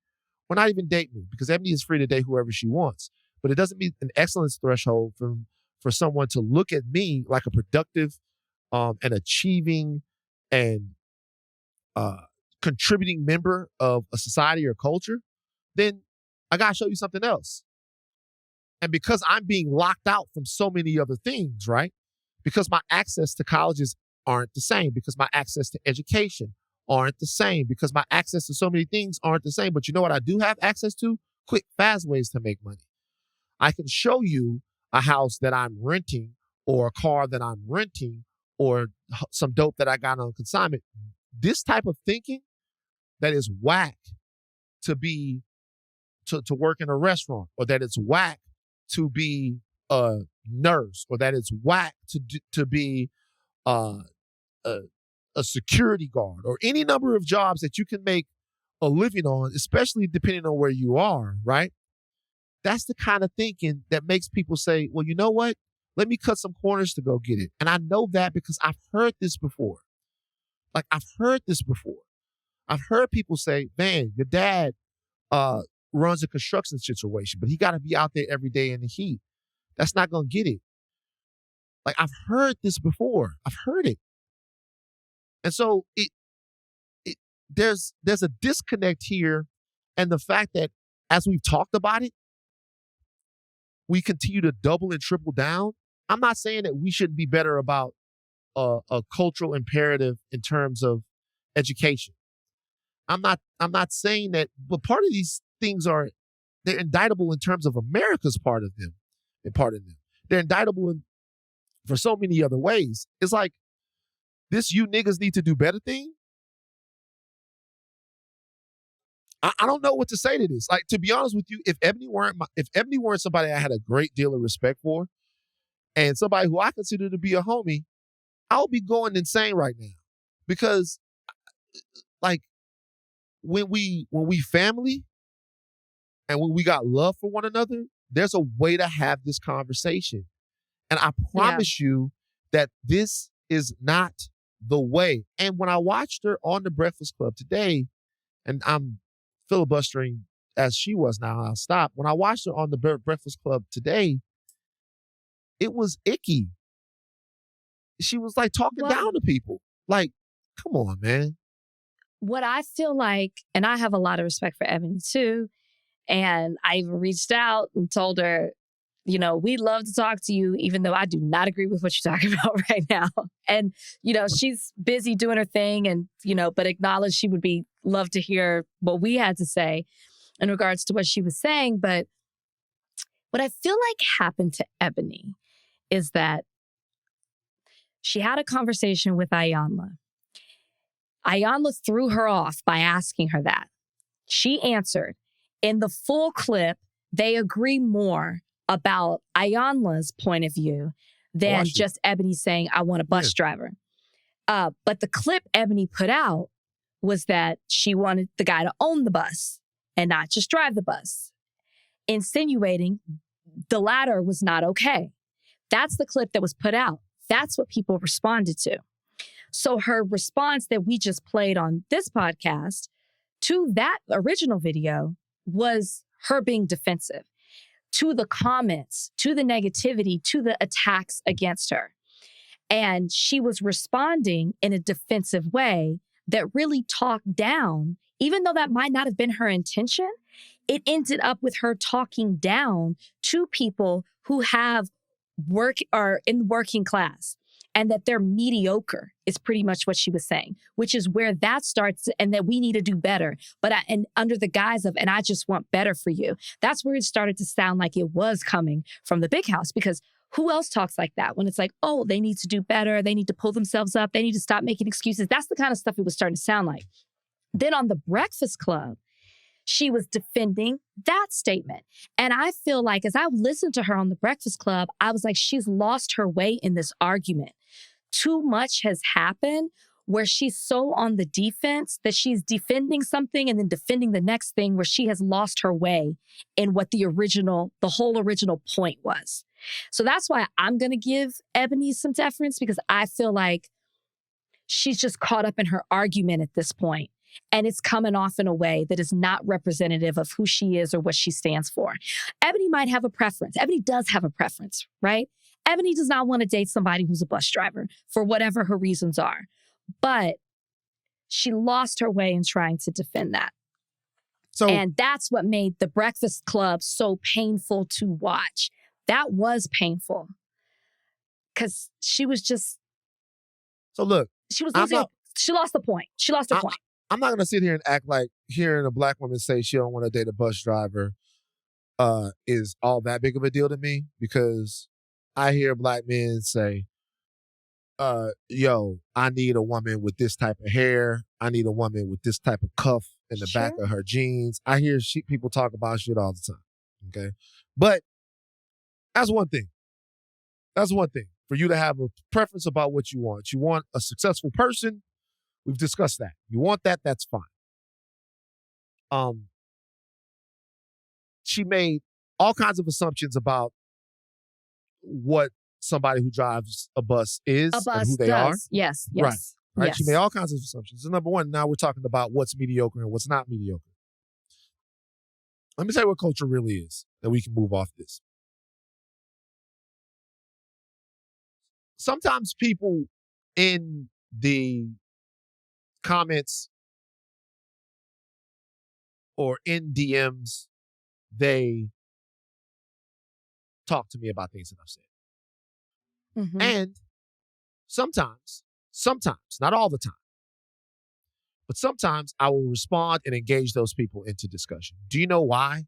or not even date me, because Eboni is free to date whoever she wants. But it doesn't meet an excellence threshold for someone to look at me like a productive and achieving and contributing member of a society or culture. Then I got to show you something else. And because I'm being locked out from so many other things, right? Because my access to colleges aren't the same, because my access to education aren't the same, because my access to so many things aren't the same. But you know what I do have access to? Quick, fast ways to make money. I can show you a house that I'm renting, or a car that I'm renting, or some dope that I got on consignment. This type of thinking that is whack to work in a restaurant, or that it's whack to be a nurse, or that it's whack to be a security guard, or any number of jobs that you can make a living on, especially depending on where you are, right? That's the kind of thinking that makes people say, well, you know what? Let me cut some corners to go get it. And I know that because I've heard this before. Like, I've heard this before. I've heard people say, man, your dad runs a construction situation, but he got to be out there every day in the heat. That's not going to get it. Like, I've heard this before. I've heard it. And so there's a disconnect here. And the fact that as we've talked about it, we continue to double and triple down. I'm not saying that we shouldn't be better about a cultural imperative in terms of education. I'm not saying that, but part of these things they're indictable in terms of America's part of them. They're indictable for so many other ways. It's like, this you niggas need to do better thing. I don't know what to say to this. Like, to be honest with you, if Eboni weren't somebody I had a great deal of respect for, and somebody who I consider to be a homie, I would be going insane right now. Because, like, when we family and when we got love for one another, there's a way to have this conversation. And I promise you that this is not the way. And when I watched her on The Breakfast Club today, and I'm filibustering as she was now, I'll stop. When I watched her on The Breakfast Club today, it was icky. She was like talking down to people. Like, come on, man. What I feel like, and I have a lot of respect for Eboni too, and I even reached out and told her, you know, we'd love to talk to you, even though I do not agree with what you're talking about right now. And, you know, she's busy doing her thing and, you know, but acknowledge she would love to hear what we had to say in regards to what she was saying. But what I feel like happened to Eboni is that she had a conversation with Iyanla. Iyanla threw her off by asking her that. She answered. In the full clip, they agree more about Iyanla's point of view than just Eboni saying, I want a bus driver. But the clip Eboni put out was that she wanted the guy to own the bus and not just drive the bus, insinuating the latter was not okay. That's the clip that was put out. That's what people responded to. So her response that we just played on this podcast to that original video was her being defensive to the comments, to the negativity, to the attacks against her. And she was responding in a defensive way that really talked down, even though that might not have been her intention. It ended up with her talking down to people who have are in the working class and that they're mediocre is pretty much what she was saying, which is where that starts and that we need to do better. But and under the guise of, and I just want better for you. That's where it started to sound like it was coming from the big house, because who else talks like that when it's like, oh, they need to do better. They need to pull themselves up. They need to stop making excuses. That's the kind of stuff it was starting to sound like. Then on The Breakfast Club, she was defending that statement. And I feel like as I listened to her on The Breakfast Club, I was like, she's lost her way in this argument. Too much has happened where she's so on the defense that she's defending something and then defending the next thing, where she has lost her way in what the whole original point was. So that's why I'm going to give Eboni some deference, because I feel like she's just caught up in her argument at this point. and it's coming off in a way that is not representative of who she is or what she stands for. Eboni might have a preference. Eboni does have a preference, right? Eboni does not want to date somebody who's a bus driver for whatever her reasons are. But she lost her way in trying to defend that. And that's what made The Breakfast Club so painful to watch. That was painful. Because she was just... So look. She was losing... She lost the point. She lost her point. I'm not going to sit here and act like hearing a black woman say she don't want to date a bus driver is all that big of a deal to me, because I hear black men say, yo, I need a woman with this type of hair. I need a woman with this type of cuff in the back of her jeans. I hear people talk about shit all the time. Okay. But that's one thing. That's one thing. For you to have a preference about what you want. You want a successful person. We've discussed that. You want that, that's fine. She made all kinds of assumptions about what somebody who drives a bus is and who they are. Yes. Right. Yes. She made all kinds of assumptions. So number one, now we're talking about what's mediocre and what's not mediocre. Let me tell you what culture really is, that we can move off this. Sometimes people in the comments or in DMs, they talk to me about things that I've said. Mm-hmm. And sometimes, not all the time, but sometimes I will respond and engage those people into discussion. Do you know why?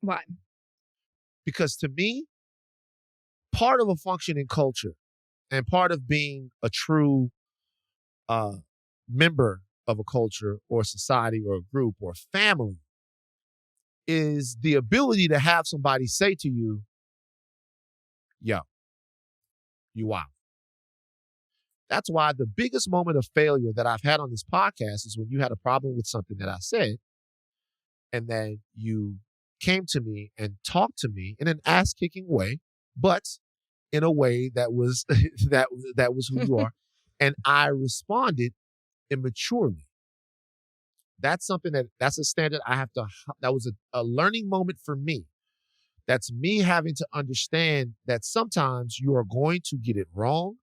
Why? Because to me, part of a functioning culture and part of being a true member of a culture or society or a group or family is the ability to have somebody say to you, yo, you wow. That's why the biggest moment of failure that I've had on this podcast is when you had a problem with something that I said, and then you came to me and talked to me in an ass-kicking way, but in a way that was that was who you are, and I responded immaturely. That's something that's a standard I have to. That was a learning moment for me. That's me having to understand that sometimes you are going to get it wrong.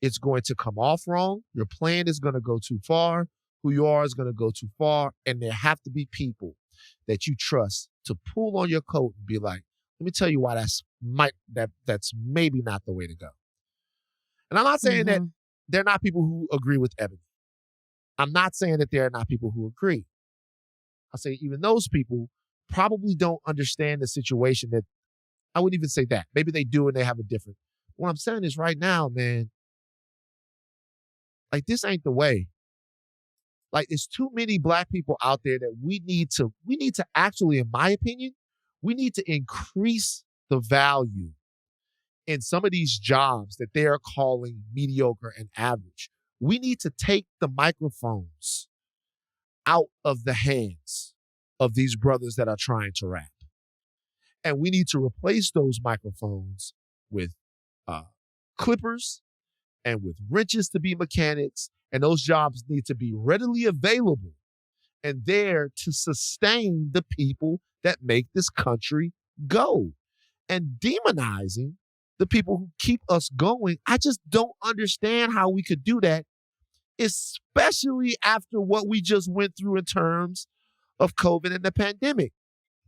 It's going to come off wrong. Your plan is going to go too far. Who you are is going to go too far. And there have to be people that you trust to pull on your coat and be like, let me tell you why that's maybe not the way to go. And I'm not saying that there are not people who agree with Eboni. I'm not saying that there are not people who agree. I say even those people probably don't understand the situation that, I wouldn't even say that. Maybe they do and they have a different. What I'm saying is right now, man, like this ain't the way. Like there's too many black people out there that we need to actually, in my opinion, we need to increase the value in some of these jobs that they are calling mediocre and average. We need to take the microphones out of the hands of these brothers that are trying to rap. And we need to replace those microphones with clippers and with wrenches to be mechanics. And those jobs need to be readily available and there to sustain the people that make this country go. And demonizing the people who keep us going, I just don't understand how we could do that, especially after what we just went through in terms of COVID and the pandemic.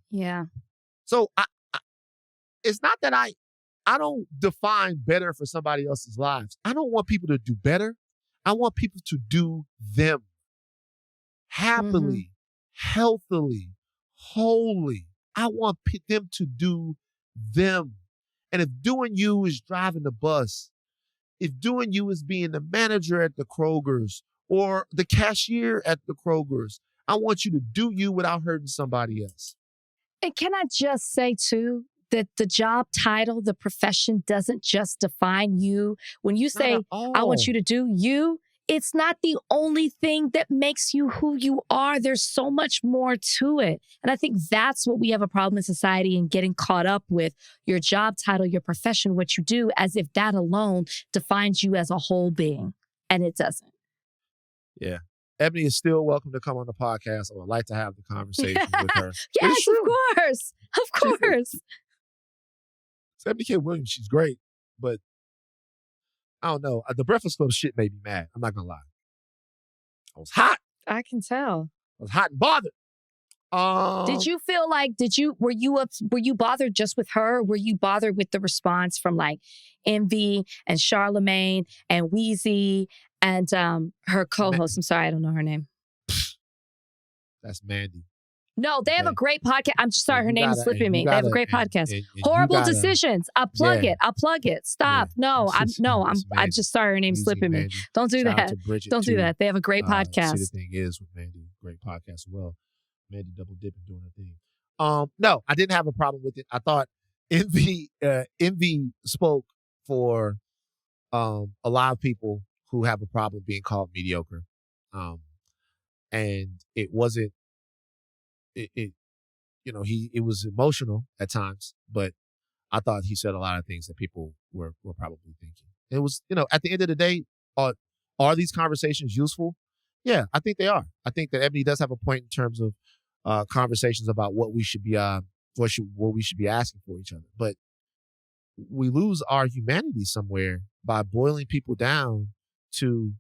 Yeah. So it's not that I don't define better for somebody else's lives. I don't want people to do better. I want people to do them happily, healthily, wholly. I want them to do them. And if doing you is driving the bus, if doing you is being the manager at the Kroger's or the cashier at the Kroger's, I want you to do you without hurting somebody else. And can I just say, too, that the job title, the profession doesn't just define you. When you say, I want you to do you, it's not the only thing that makes you who you are. There's so much more to it. And I think that's what we have a problem in society in getting caught up with your job title, your profession, what you do, as if that alone defines you as a whole being. And it doesn't. Yeah. Eboni is still welcome to come on the podcast. I would like to have the conversation with her. Yes, of course. Of course. Eboni K. Williams, she's great, but I don't know. The Breakfast Club shit made me mad. I'm not going to lie. I was hot. I can tell. I was hot and bothered. Did you feel like, were you bothered just with her? Were you bothered with the response from like Envy and Charlamagne and Weezy and her co-host? I'm sorry, I don't know her name. That's Mandy. No, they have a great podcast. I'm just sorry, her name is slipping me. They have a great podcast. And Horrible Decisions. I'll plug it. Stop. Yeah. I'm just sorry, her name's slipping me. Don't do that. Don't do that. They have a great podcast. See, the thing is with Mandy, great podcast as well. Mandy double dipping doing her thing. No, I didn't have a problem with it. I thought Envy spoke for a lot of people who have a problem being called mediocre. And it wasn't it was emotional at times, but I thought he said a lot of things that people were probably thinking. It was, at the end of the day, are these conversations useful? Yeah, I think they are. I think that Eboni does have a point in terms of conversations about what we should be what we should be asking for each other. But we lose our humanity somewhere by boiling people down to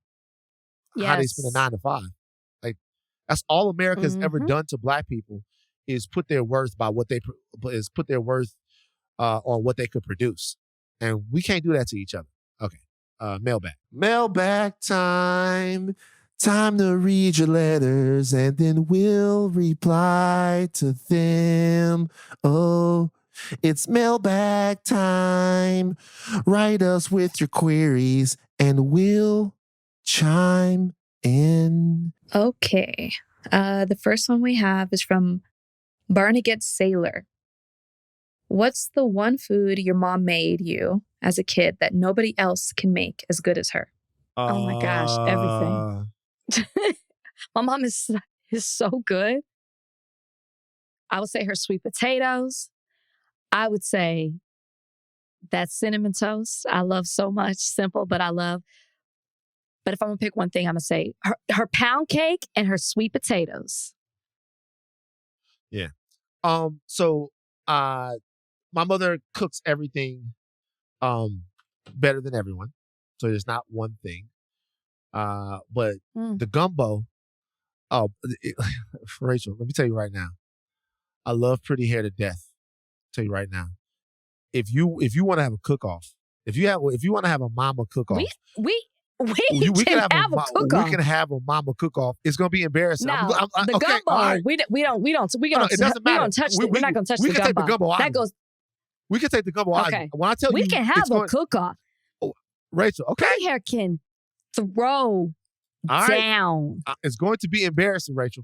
how they spend a 9 to 5. Like that's all America's ever done to Black people is put their worth by what they put their worth on what they could produce, and we can't do that to each other. Okay, mailbag time. Time to read your letters and then we'll reply to them. Oh, it's mailbag time. Write us with your queries and we'll chime in. Okay. The first one we have is from Barnegat Sailor. What's the one food your mom made you as a kid that nobody else can make as good as her? Oh my gosh, everything. My mom is so good. I would say her sweet potatoes. I would say that cinnamon toast. I love so much. Simple, but I love. But if I'm going to pick one thing, I'm going to say her pound cake and her sweet potatoes. Yeah. So my mother cooks everything better than everyone. So there's not one thing. But the gumbo, Rachel, let me tell you right now, I love Pretty Hair to death. I'll tell you right now, if you want to have a cook-off, if you want to have a mama cook-off, we can have a cook-off. We can have a mama cook-off. It's gonna be embarrassing. No, the okay, gumbo. Right. We don't. It doesn't matter. We're not gonna touch the gumbo. We can take the gumbo out. That goes. We can take the gumbo out. Okay. When I tell we can have a cook-off. Oh, Rachel, okay. Pretty Hair can throw down. It's going to be embarrassing, Rachel.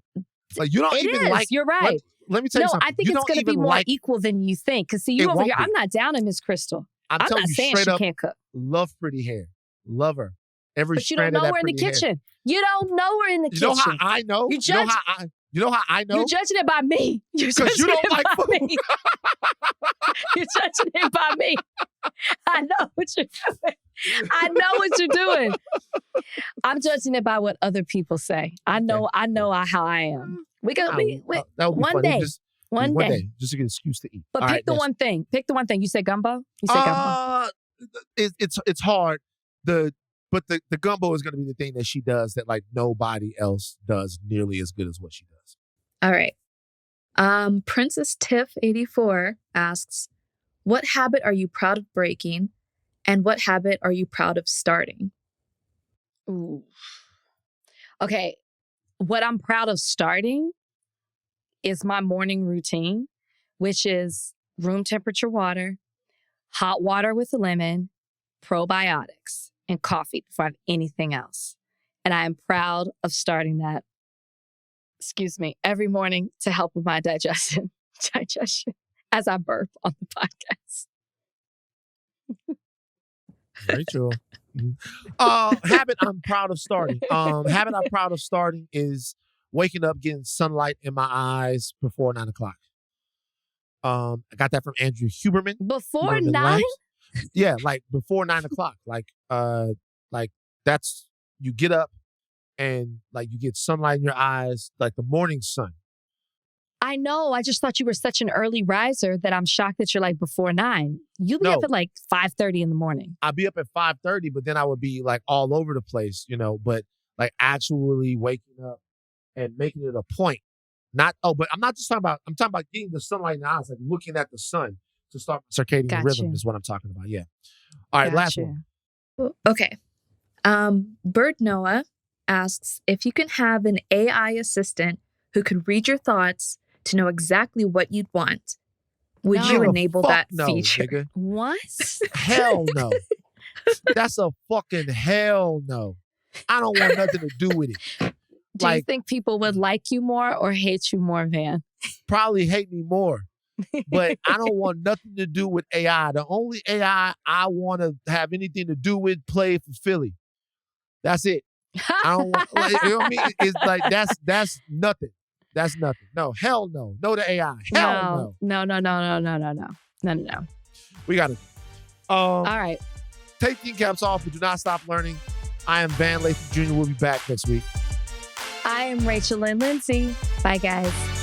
Like you don't even like. You're right. Let me tell you something. I think it's going to be more equal than you think. Because see, you over here, I'm not down to Miss Crystal. I'm not saying she can't cook. Love Pretty Hair. Love her. But you don't know her in the kitchen. You don't know her in the kitchen. You know how I know? You know how I know? You're judging it by me. Because you don't like food. Me. You're judging it by me. I know what you're doing. I know what you're doing. I'm judging it by what other people say. I know how I am. One day. One day. Just to get an excuse to eat. But pick the one thing. Pick the one thing. You said gumbo? You said gumbo. It's hard. But the gumbo is going to be the thing that she does that like nobody else does nearly as good as what she does. All right. Princess Tiff 84 asks, what habit are you proud of breaking? And what habit are you proud of starting? Ooh. Okay. What I'm proud of starting is my morning routine, which is room temperature water, hot water with a lemon, probiotics, and coffee before I have anything else. And I am proud of starting that, every morning to help with my digestion as I burp on the podcast. Rachel. Habit I'm proud of starting. Habit I'm proud of starting is waking up, getting sunlight in my eyes before 9 o'clock. I got that from Andrew Huberman. Before 9? Yeah, like before 9 o'clock. Like that's, you get up and like you get sunlight in your eyes, like the morning sun. I know. I just thought you were such an early riser that I'm shocked that you're like before 9. You be up at like 5:30 in the morning. I'd be up at 5:30, but then I would be like all over the place, you know, but like actually waking up and making it a point. But I'm not just talking about, I'm talking about getting the sunlight in the eyes, like looking at the sun to start circadian rhythm is what I'm talking about. Yeah. All right, last one. Okay. Bird Noah asks, if you can have an AI assistant who could read your thoughts to know exactly what you'd want, would you enable that feature? Nigga. What? Hell no. That's a fucking hell no. I don't want nothing to do with it. Do you think people would like you more or hate you more, Van? Probably hate me more. But I don't want nothing to do with AI. The only AI I want to have anything to do with play for Philly. That's it. I don't want, like, you know what I mean? It's like, that's nothing. That's nothing. No, hell no. No to AI. Hell no. No. We got it. All right. Take thinking caps off, but do not stop learning. I am Van Lathan Jr. We'll be back next week. I am Rachel Lindsay. Bye, guys.